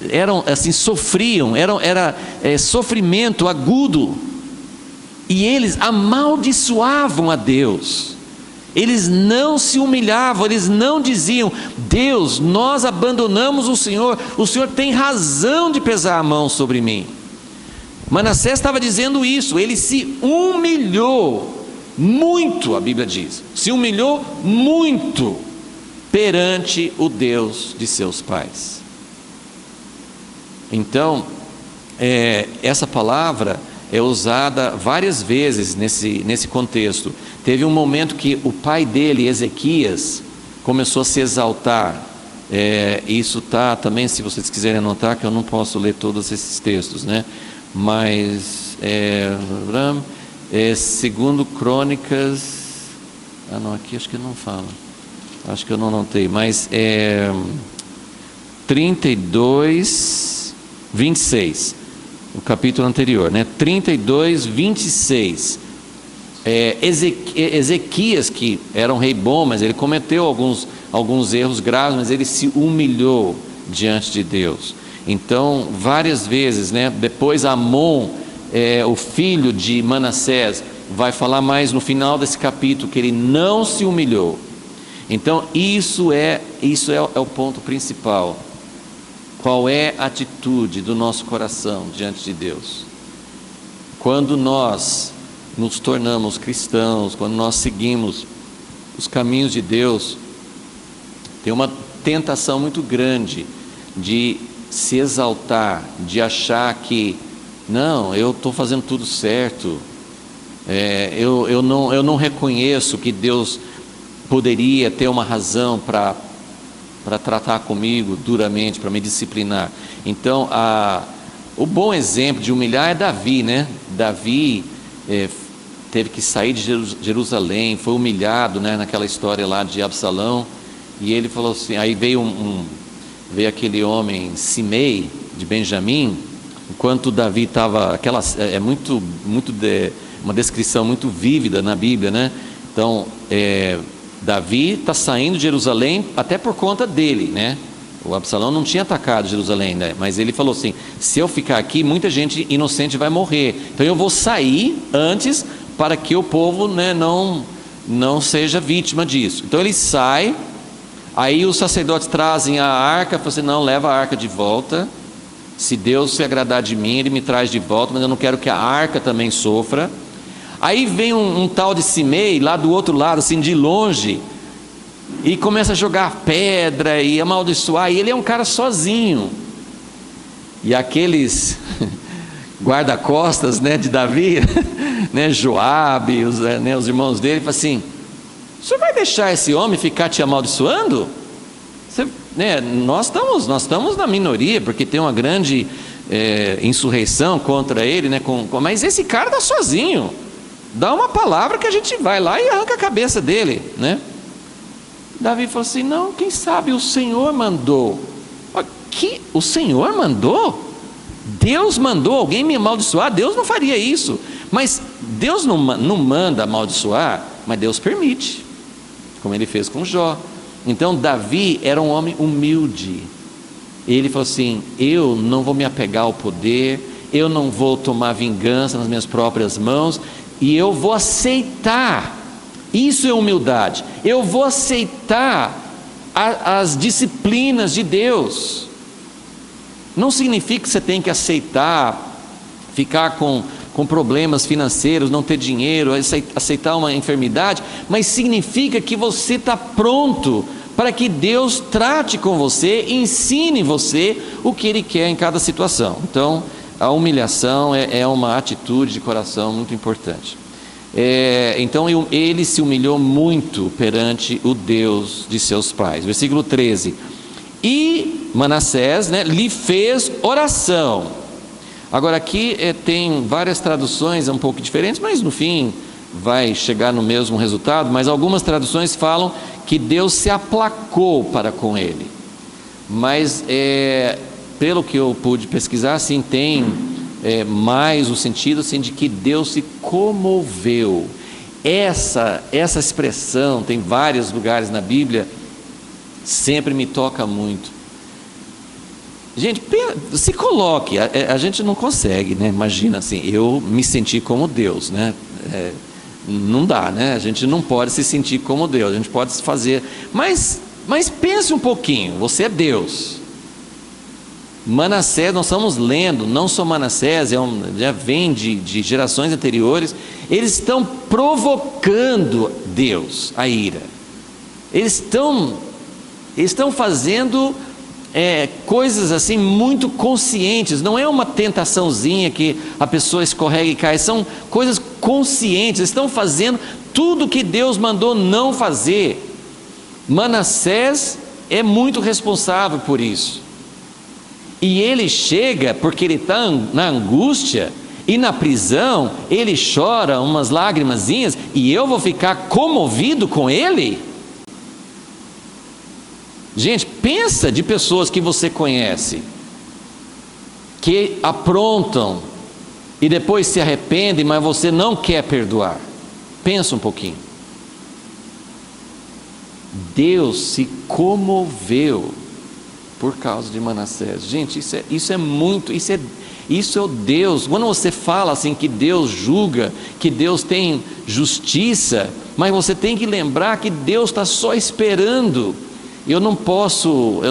eram assim, sofriam, era sofrimento agudo, e eles amaldiçoavam a Deus. Eles não se humilhavam, eles não diziam: Deus, nós abandonamos o Senhor tem razão de pesar a mão sobre mim. Manassés estava dizendo isso, ele se humilhou muito, a Bíblia diz, se humilhou muito perante o Deus de seus pais. Então, essa palavra é usada várias vezes nesse contexto. Teve um momento que o pai dele, Ezequias, começou a se exaltar. Isso está também, se vocês quiserem anotar, que eu não posso ler todos esses textos, né? Mas segundo Crônicas, não, aqui acho que não fala, acho que eu não anotei, mas 32, 26, o capítulo anterior, né? 32, 26. Ezequias, que era um rei bom, mas ele cometeu alguns erros graves, mas ele se humilhou diante de Deus. Então, várias vezes, né? Depois Amon, o filho de Manassés, vai falar mais no final desse capítulo que ele não se humilhou. Então, isso é o ponto principal. Qual é a atitude do nosso coração diante de Deus? Quando nós nos tornamos cristãos, quando nós seguimos os caminhos de Deus, tem uma tentação muito grande de se exaltar, de achar que não, eu estou fazendo tudo certo, eu não reconheço que Deus poderia ter uma razão para tratar comigo duramente, para me disciplinar. Então, o bom exemplo de humilhar é Davi, né? Davi teve que sair de Jerusalém, foi humilhado, né, naquela história lá de Absalão, e ele falou assim, aí veio aquele homem Simei de Benjamim, enquanto Davi estava, uma descrição muito vívida na Bíblia, né? Então, Davi está saindo de Jerusalém até por conta dele, né? O Absalão não tinha atacado Jerusalém, né? Mas ele falou assim: se eu ficar aqui, muita gente inocente vai morrer, então eu vou sair antes para que o povo, né, não seja vítima disso. Então ele sai, aí os sacerdotes trazem a arca, falam assim: não, leva a arca de volta, se Deus se agradar de mim, ele me traz de volta, mas eu não quero que a arca também sofra. Aí vem um tal de Simei, lá do outro lado, assim, de longe, e começa a jogar pedra e amaldiçoar, e ele é um cara sozinho, e aqueles guarda-costas, né, de Davi, né, Joabe, os irmãos dele, falam assim: o senhor vai deixar esse homem ficar te amaldiçoando? Nós estamos na minoria, porque tem uma grande insurreição contra ele, né, mas esse cara está sozinho, dá uma palavra que a gente vai lá e arranca a cabeça dele, né? Davi falou assim: não, quem sabe o Senhor mandou. O Senhor mandou? Deus mandou alguém me amaldiçoar? Deus não faria isso. Mas Deus não manda amaldiçoar, mas Deus permite, como ele fez com Jó. Então Davi era um homem humilde. Ele falou assim: eu não vou me apegar ao poder, eu não vou tomar vingança nas minhas próprias mãos, e eu vou aceitar. Isso é humildade. Eu vou aceitar as disciplinas de Deus. Não significa que você tem que aceitar ficar com problemas financeiros, não ter dinheiro, aceitar uma enfermidade, mas significa que você está pronto para que Deus trate com você, ensine você o que Ele quer em cada situação. Então, a humilhação é uma atitude de coração muito importante. Então ele se humilhou muito perante o Deus de seus pais. Versículo 13: e Manassés, né, lhe fez oração. Agora aqui tem várias traduções um pouco diferentes, mas no fim vai chegar no mesmo resultado. Mas algumas traduções falam que Deus se aplacou para com ele, mas pelo que eu pude pesquisar, assim, tem mais o sentido assim, de que Deus se comoveu. Essa expressão tem vários lugares na Bíblia, sempre me toca muito. Gente, se coloque, a gente não consegue, né? Imagina assim, eu me sentir como Deus, né? Não dá, né? A gente não pode se sentir como Deus, a gente pode fazer, mas pense um pouquinho, você é Deus. Manassés, nós estamos lendo, não só Manassés, já vem de gerações anteriores, eles estão provocando Deus, a ira. Eles estão fazendo coisas assim muito conscientes, não é uma tentaçãozinha que a pessoa escorrega e cai, são coisas conscientes, estão fazendo tudo que Deus mandou não fazer. Manassés é muito responsável por isso. E ele chega, porque ele está na angústia, e na prisão, ele chora umas lágrimazinhas, e eu vou ficar comovido com ele? Gente, pensa de pessoas que você conhece, que aprontam, e depois se arrependem, mas você não quer perdoar. Pensa um pouquinho. Deus se comoveu por causa de Manassés. Gente, isso é o Deus. Quando você fala assim que Deus julga, que Deus tem justiça, mas você tem que lembrar que Deus está só esperando. Eu não posso,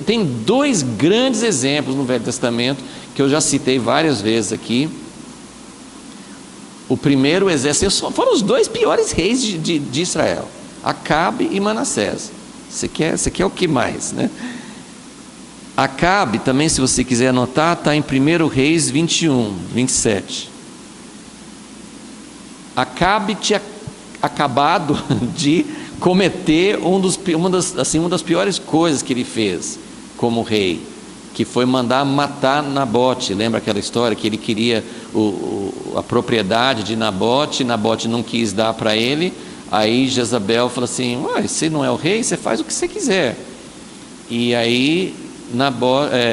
tem dois grandes exemplos no Velho Testamento, que eu já citei várias vezes aqui. O primeiro exército, foram os dois piores reis de Israel, Acabe e Manassés. Você quer o que mais, né? Acabe, também, se você quiser anotar, está em 1 Reis 21, 27. Acabe tinha acabado de cometer uma das piores coisas que ele fez como rei, que foi mandar matar Nabote. Lembra aquela história que ele queria a propriedade de Nabote, Nabote não quis dar para ele, aí Jezabel falou assim: você não é o rei, você faz o que você quiser. E aí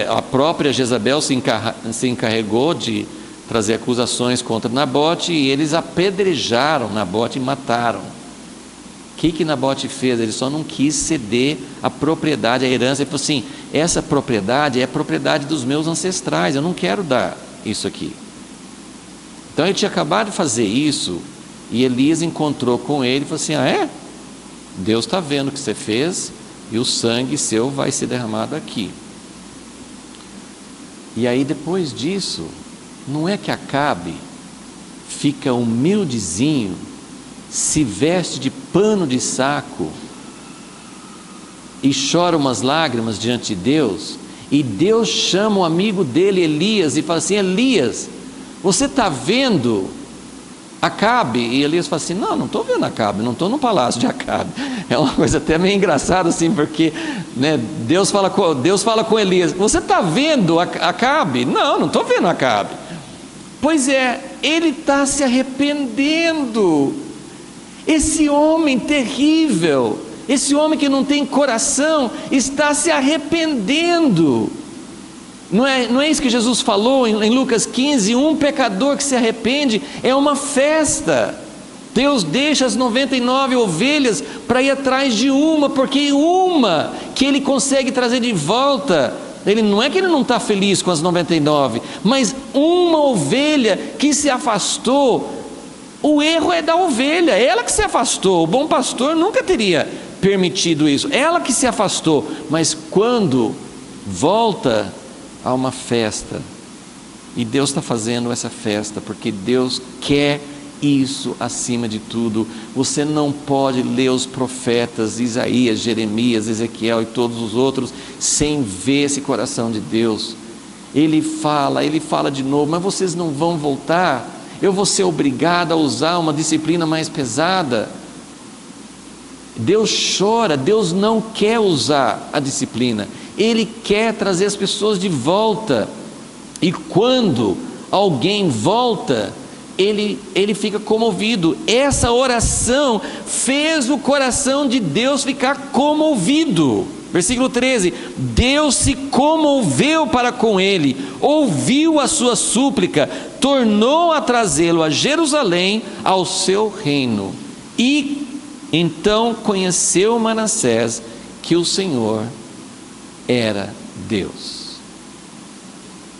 a própria Jezabel se encarregou de trazer acusações contra Nabote, e eles apedrejaram Nabote e mataram. O que Nabote fez? Ele só não quis ceder a propriedade, a herança. Ele falou assim: essa propriedade é a propriedade dos meus ancestrais, eu não quero dar isso aqui. Então ele tinha acabado de fazer isso, e Elias encontrou com ele e falou assim: Deus está vendo o que você fez, e o sangue seu vai ser derramado aqui. E aí depois disso, não é que Acabe fica humildezinho, se veste de pano de saco e chora umas lágrimas diante de Deus, e Deus chama o amigo dele, Elias, e fala assim: Elias, você está vendo Acabe? E Elias fala assim: não estou vendo Acabe, não estou no palácio de Acabe. É uma coisa até meio engraçada assim, porque né, Deus fala com Elias: você está vendo Acabe? Não estou vendo Acabe. Pois é, ele está se arrependendo. Esse homem terrível, esse homem que não tem coração, está se arrependendo. Não é isso que Jesus falou em Lucas 15? Um pecador que se arrepende é uma festa. Deus deixa as 99 ovelhas para ir atrás de uma, porque uma que ele consegue trazer de volta, não é que ele não está feliz com as 99, mas uma ovelha que se afastou. O erro é da ovelha, ela que se afastou. O bom pastor nunca teria permitido isso, ela que se afastou. Mas quando volta, há uma festa, e Deus está fazendo essa festa, porque Deus quer isso acima de tudo. Você não pode ler os profetas, Isaías, Jeremias, Ezequiel e todos os outros, sem ver esse coração de Deus. Ele fala de novo: mas vocês não vão voltar? Eu vou ser obrigado a usar uma disciplina mais pesada. Deus chora, Deus não quer usar a disciplina, Ele quer trazer as pessoas de volta. E quando alguém volta, ele fica comovido. Essa oração fez o coração de Deus ficar comovido. Versículo 13: Deus se comoveu para com ele, ouviu a sua súplica, tornou a trazê-lo a Jerusalém, ao seu reino. E então conheceu Manassés que o Senhor era Deus.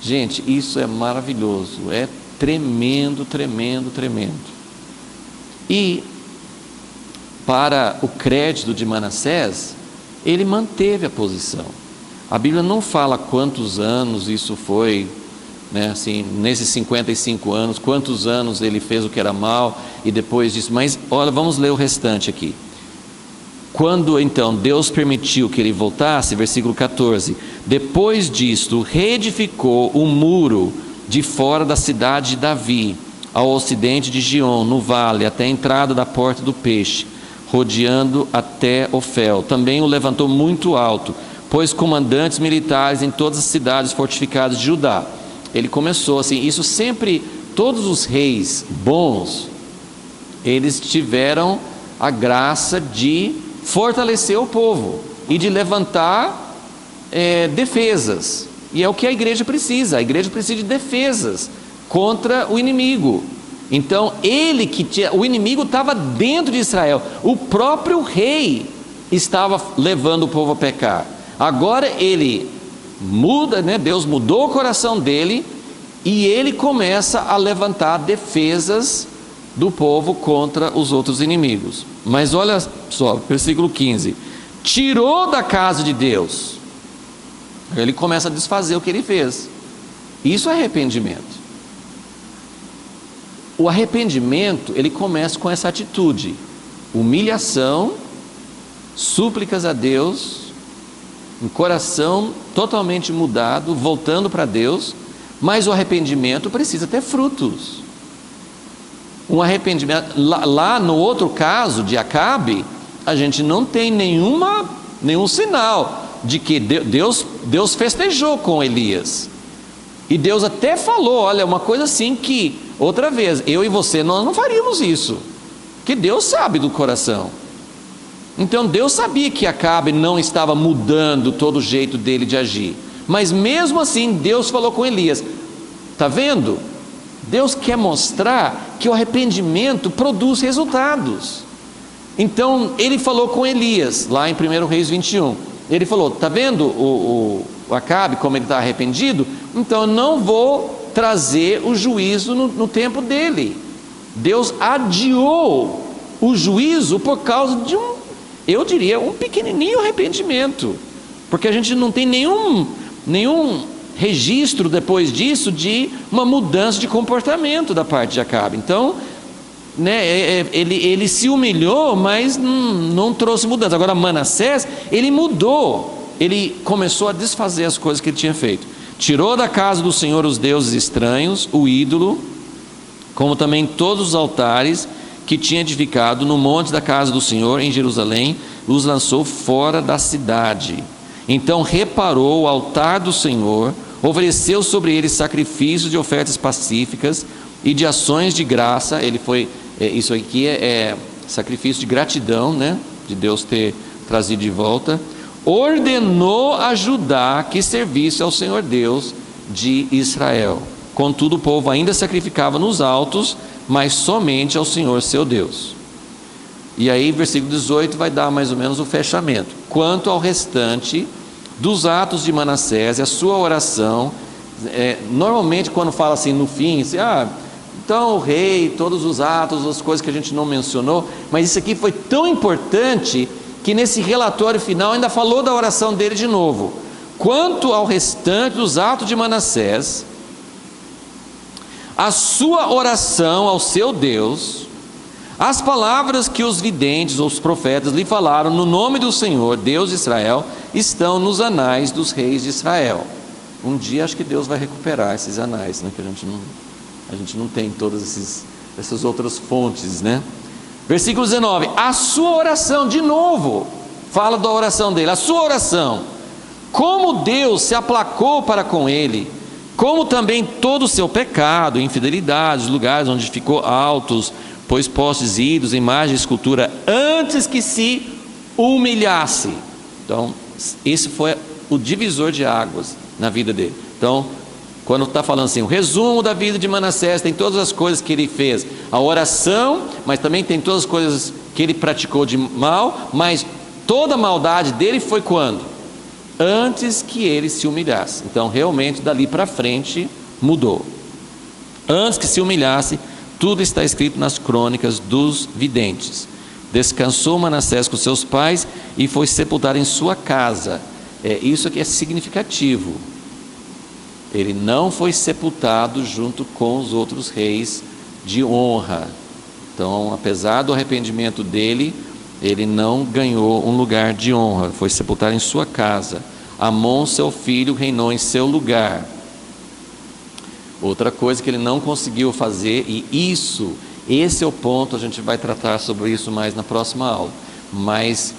Gente, isso é maravilhoso, é tremendo, tremendo, tremendo. E para o crédito de Manassés, ele manteve a posição. A Bíblia não fala quantos anos isso foi, né, assim, nesses 55 anos, quantos anos ele fez o que era mal e depois disso, mas olha, vamos ler o restante aqui. Quando então Deus permitiu que ele voltasse, versículo 14: depois disto reedificou o muro de fora da cidade de Davi, ao ocidente de Gion, no vale, até a entrada da porta do peixe, rodeando até Ofel. Também o levantou muito alto, pôs comandantes militares em todas as cidades fortificadas de Judá. Ele começou assim, isso sempre, todos os reis bons, eles tiveram a graça de fortalecer o povo e de levantar defesas, e é o que a igreja precisa de defesas contra o inimigo. Então o inimigo estava dentro de Israel, o próprio rei estava levando o povo a pecar. Agora ele muda, né? Deus mudou o coração dele e ele começa a levantar defesas do povo contra os outros inimigos. Mas olha só, versículo 15: tirou da casa de Deus. Ele começa a desfazer o que ele fez. Isso é arrependimento. O arrependimento, ele começa com essa atitude: humilhação, súplicas a Deus, um coração totalmente mudado, voltando para Deus. Mas o arrependimento precisa ter frutos. Um arrependimento, lá no outro caso de Acabe, a gente não tem nenhum sinal de que Deus festejou com Elias. E Deus até falou, olha, uma coisa assim que, outra vez, eu e você, nós não faríamos isso, que Deus sabe do coração. Então Deus sabia que Acabe não estava mudando todo o jeito dele de agir, mas mesmo assim Deus falou com Elias. Está vendo? Deus quer mostrar que o arrependimento produz resultados. Então ele falou com Elias, lá em 1 Reis 21, ele falou, está vendo o Acabe como ele está arrependido? Então eu não vou trazer o juízo no tempo dele. Deus adiou o juízo por causa de eu diria, um pequenininho arrependimento, porque a gente não tem nenhum registro depois disso de uma mudança de comportamento da parte de Acabe. Então, né, ele se humilhou, mas não trouxe mudança. Agora Manassés, ele mudou, ele começou a desfazer as coisas que ele tinha feito. Tirou da casa do Senhor os deuses estranhos, o ídolo, como também todos os altares que tinha edificado no monte da casa do Senhor em Jerusalém, os lançou fora da cidade. Então reparou o altar do Senhor, ofereceu sobre ele sacrifícios de ofertas pacíficas e de ações de graça. Isso aqui é sacrifício de gratidão, né? De Deus ter trazido de volta. Ordenou a Judá que servisse ao Senhor Deus de Israel. Contudo o povo ainda sacrificava nos altos, mas somente ao Senhor seu Deus. E aí versículo 18 vai dar mais ou menos o fechamento. Quanto ao restante dos atos de Manassés e a sua oração, normalmente quando fala assim no fim, assim, então o rei, todos os atos, as coisas que a gente não mencionou, mas isso aqui foi tão importante que nesse relatório final ainda falou da oração dele de novo. Quanto ao restante dos atos de Manassés, a sua oração ao seu Deus, as palavras que os videntes ou os profetas lhe falaram no nome do Senhor, Deus de Israel, estão nos anais dos reis de Israel. Um dia acho que Deus vai recuperar esses anais, né? Que a gente não tem todas essas outras fontes, né? Versículo 19, a sua oração, de novo, fala da oração dele, a sua oração, como Deus se aplacou para com ele, como também todo o seu pecado, infidelidade, os lugares onde ficou altos, pôs postes ídolos, imagem e escultura, antes que se humilhasse. Então, esse foi o divisor de águas na vida dele. Então, quando está falando assim, o resumo da vida de Manassés, tem todas as coisas que ele fez, a oração, mas também tem todas as coisas que ele praticou de mal, mas toda a maldade dele foi quando? Antes que ele se humilhasse. Então, realmente, dali para frente, mudou. Antes que se humilhasse, tudo está escrito nas crônicas dos videntes. Descansou Manassés com seus pais e foi sepultado em sua casa. Isso aqui é significativo. Ele não foi sepultado junto com os outros reis de honra. Então, apesar do arrependimento dele, ele não ganhou um lugar de honra. Foi sepultado em sua casa. Amon, seu filho, reinou em seu lugar. Outra coisa que ele não conseguiu fazer, e esse é o ponto, a gente vai tratar sobre isso mais na próxima aula. Mas,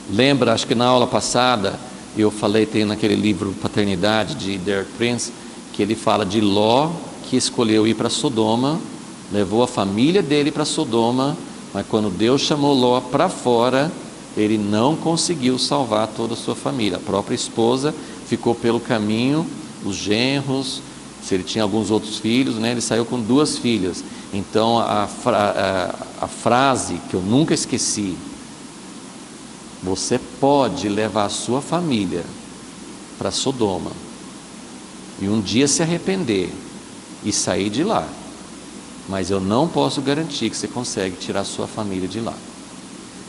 lembra, acho que na aula passada, eu falei, tem naquele livro Paternidade, de Derek Prince, que ele fala de Ló, que escolheu ir para Sodoma, levou a família dele para Sodoma, mas quando Deus chamou Ló para fora, ele não conseguiu salvar toda a sua família. A própria esposa ficou pelo caminho, os genros, se ele tinha alguns outros filhos, né, ele saiu com 2 filhas. Então a frase que eu nunca esqueci: você pode levar a sua família para Sodoma e um dia se arrepender e sair de lá, mas eu não posso garantir que você consegue tirar a sua família de lá.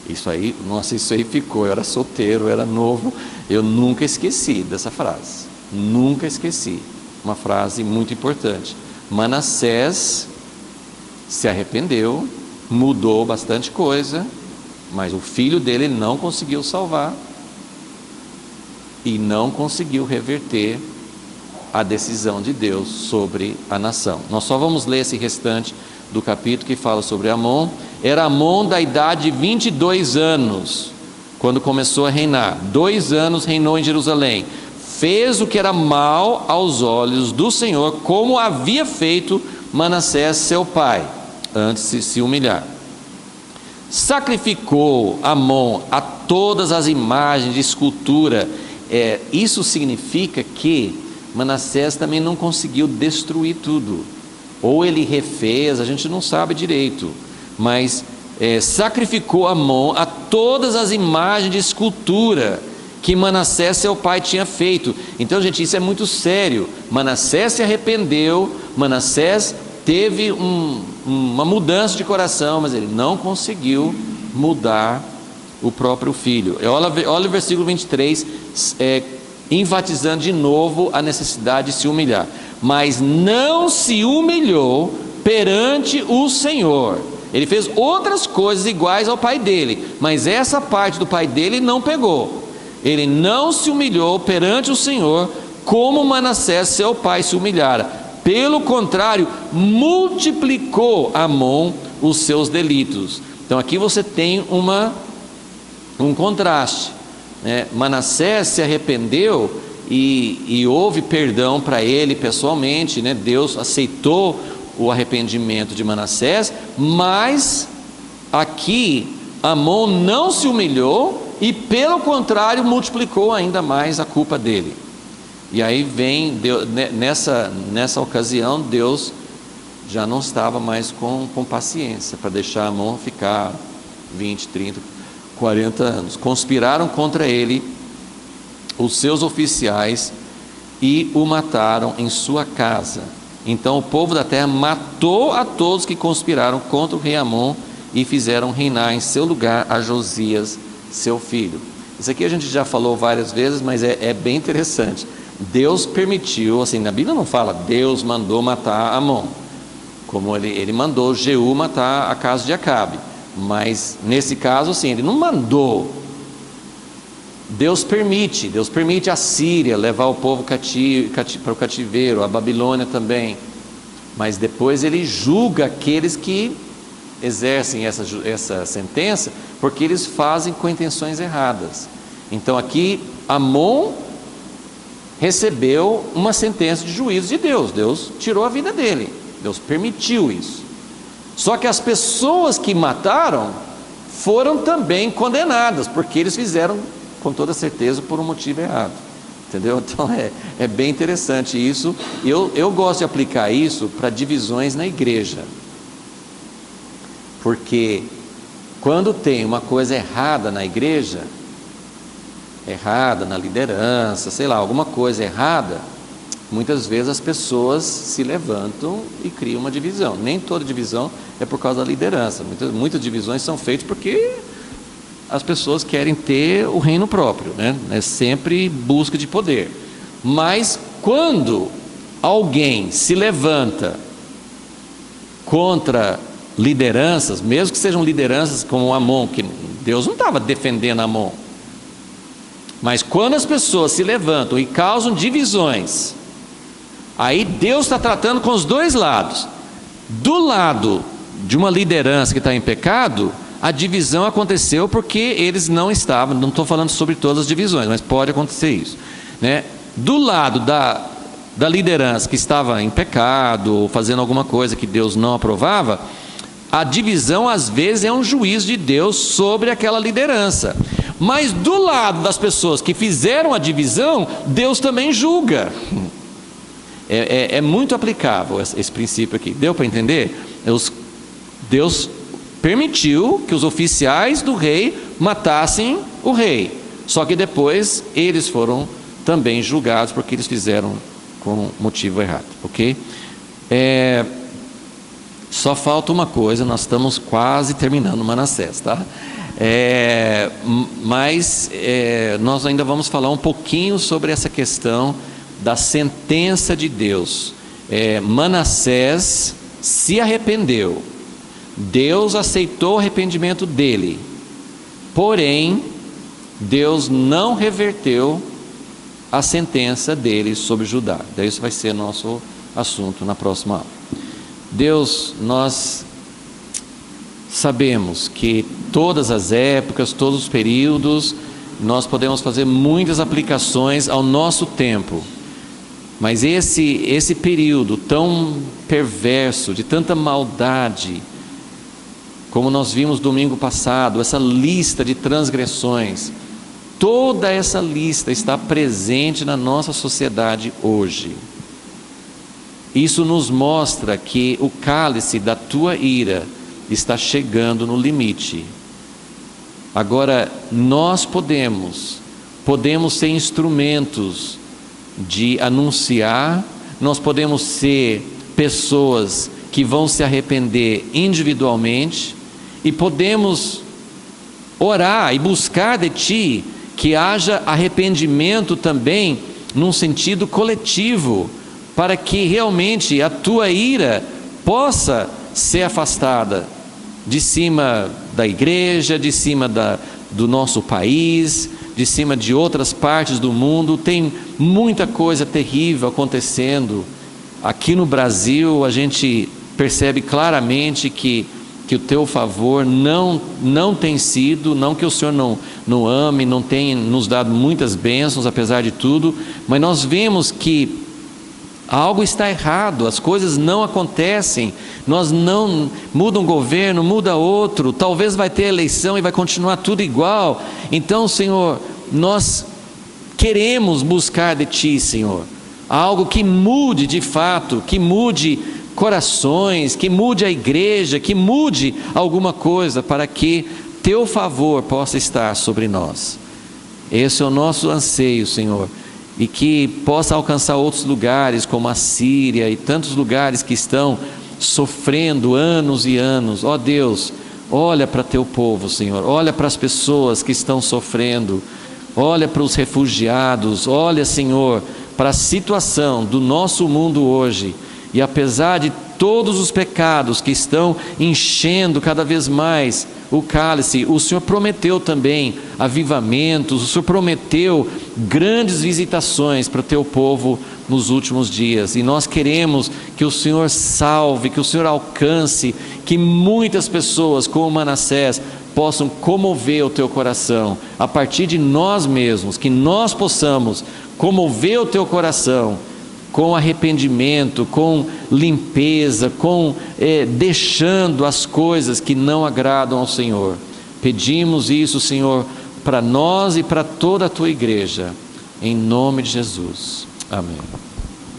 Isso aí, nossa, isso aí ficou, eu era solteiro, eu era novo, eu nunca esqueci dessa frase. Nunca esqueci, uma frase muito importante. Manassés se arrependeu, mudou bastante coisa, mas o filho dele não conseguiu salvar e não conseguiu reverter a decisão de Deus sobre a nação. Nós só vamos ler esse restante do capítulo que fala sobre Amon. Era Amon da idade de 22 anos, quando começou a reinar. 2 anos reinou em Jerusalém. Fez o que era mal aos olhos do Senhor, como havia feito Manassés seu pai, antes de se humilhar. Sacrificou Amon a todas as imagens de escultura. Isso significa que Manassés também não conseguiu destruir tudo, ou ele refez, a gente não sabe direito, mas sacrificou Amon a todas as imagens de escultura que Manassés seu pai tinha feito. Então, gente, isso é muito sério. Manassés se arrependeu, Manassés teve uma mudança de coração, mas ele não conseguiu mudar o próprio filho. Olha o versículo 23, enfatizando de novo a necessidade de se humilhar. Mas não se humilhou perante o Senhor. Ele fez outras coisas iguais ao pai dele, mas essa parte do pai dele não pegou. Ele não se humilhou perante o Senhor, como Manassés seu pai se humilhara. Pelo contrário, multiplicou Amon os seus delitos. Então aqui você tem um contraste, né? Manassés se arrependeu e houve perdão para ele pessoalmente, né? Deus aceitou o arrependimento de Manassés, mas aqui Amon não se humilhou e pelo contrário multiplicou ainda mais a culpa dele. E aí vem Deus, nessa ocasião Deus já não estava mais com paciência para deixar Amon ficar 20, 30, 40 anos. Conspiraram contra ele os seus oficiais e o mataram em sua casa. Então o povo da terra matou a todos que conspiraram contra o rei Amon e fizeram reinar em seu lugar a Josias, seu filho. Isso aqui a gente já falou várias vezes, mas é bem interessante. Deus permitiu, assim, na Bíblia não fala Deus mandou matar Amon, como ele mandou Jeú matar a casa de Acabe, mas nesse caso, assim, ele não mandou. Deus permite a Síria levar o povo para o cativeiro, a Babilônia também, mas depois ele julga aqueles que exercem essa sentença, porque eles fazem com intenções erradas. Então aqui Amon recebeu uma sentença de juízo de Deus. Deus tirou a vida dele, Deus permitiu isso. Só que as pessoas que mataram foram também condenadas, porque eles fizeram com toda certeza por um motivo errado, entendeu? Então é bem interessante isso. Eu gosto de aplicar isso para divisões na igreja, porque quando tem uma coisa errada na igreja, errada na liderança, sei lá, alguma coisa errada, muitas vezes as pessoas se levantam e criam uma divisão. Nem toda divisão é por causa da liderança. Muitas divisões são feitas porque as pessoas querem ter o reino próprio, né? É sempre busca de poder. Mas quando alguém se levanta contra lideranças, mesmo que sejam lideranças como Amon, que Deus não estava defendendo Amon, mas quando as pessoas se levantam e causam divisões, aí Deus está tratando com os dois lados. Do lado de uma liderança que está em pecado, a divisão aconteceu porque eles não estavam, não estou falando sobre todas as divisões, mas pode acontecer isso, né? Do lado da liderança que estava em pecado, ou fazendo alguma coisa que Deus não aprovava, a divisão às vezes é um juízo de Deus sobre aquela liderança. Mas do lado das pessoas que fizeram a divisão, Deus também julga. É muito aplicável esse princípio aqui. Deu para entender? Deus permitiu que os oficiais do rei matassem o rei. Só que depois eles foram também julgados porque eles fizeram com motivo errado, ok? Só falta uma coisa, nós estamos quase terminando Manassés, tá? Mas nós ainda vamos falar um pouquinho sobre essa questão da sentença de Deus. Manassés se arrependeu, Deus aceitou o arrependimento dele, porém Deus não reverteu a sentença dele sobre Judá. Daí isso vai ser nosso assunto na próxima aula. Deus, nós sabemos que todas as épocas, todos os períodos, nós podemos fazer muitas aplicações ao nosso tempo, mas esse período tão perverso, de tanta maldade, como nós vimos domingo passado, essa lista de transgressões, toda essa lista está presente na nossa sociedade hoje. Isso nos mostra que o cálice da tua ira está chegando no limite. Agora, nós podemos ser instrumentos de anunciar, nós podemos ser pessoas que vão se arrepender individualmente, e podemos orar e buscar de ti que haja arrependimento também num sentido coletivo, para que realmente a tua ira possa ser afastada de cima da igreja, de cima do nosso país, de cima de outras partes do mundo. Tem muita coisa terrível acontecendo. Aqui no Brasil a gente percebe claramente que o teu favor não tem sido, não que o Senhor não ame, não tem nos dado muitas bênçãos apesar de tudo, mas nós vemos que algo está errado, as coisas não acontecem, nós não muda um governo, muda outro, talvez vai ter eleição e vai continuar tudo igual. Então, Senhor, nós queremos buscar de Ti, Senhor, algo que mude de fato, que mude corações, que mude a igreja, que mude alguma coisa, para que Teu favor possa estar sobre nós. Esse é o nosso anseio, Senhor, e que possa alcançar outros lugares como a Síria e tantos lugares que estão sofrendo anos e anos. Ó Deus, olha para teu povo, Senhor, olha para as pessoas que estão sofrendo, olha para os refugiados, olha, Senhor, para a situação do nosso mundo hoje. E apesar de todos os pecados que estão enchendo cada vez mais o cálice, o Senhor prometeu também avivamentos, o Senhor prometeu grandes visitações para o teu povo nos últimos dias, e nós queremos que o Senhor salve, que o Senhor alcance, que muitas pessoas como Manassés possam comover o teu coração, a partir de nós mesmos, que nós possamos comover o teu coração com arrependimento, com limpeza, deixando as coisas que não agradam ao Senhor. Pedimos isso, Senhor, para nós e para toda a tua igreja, em nome de Jesus. Amém.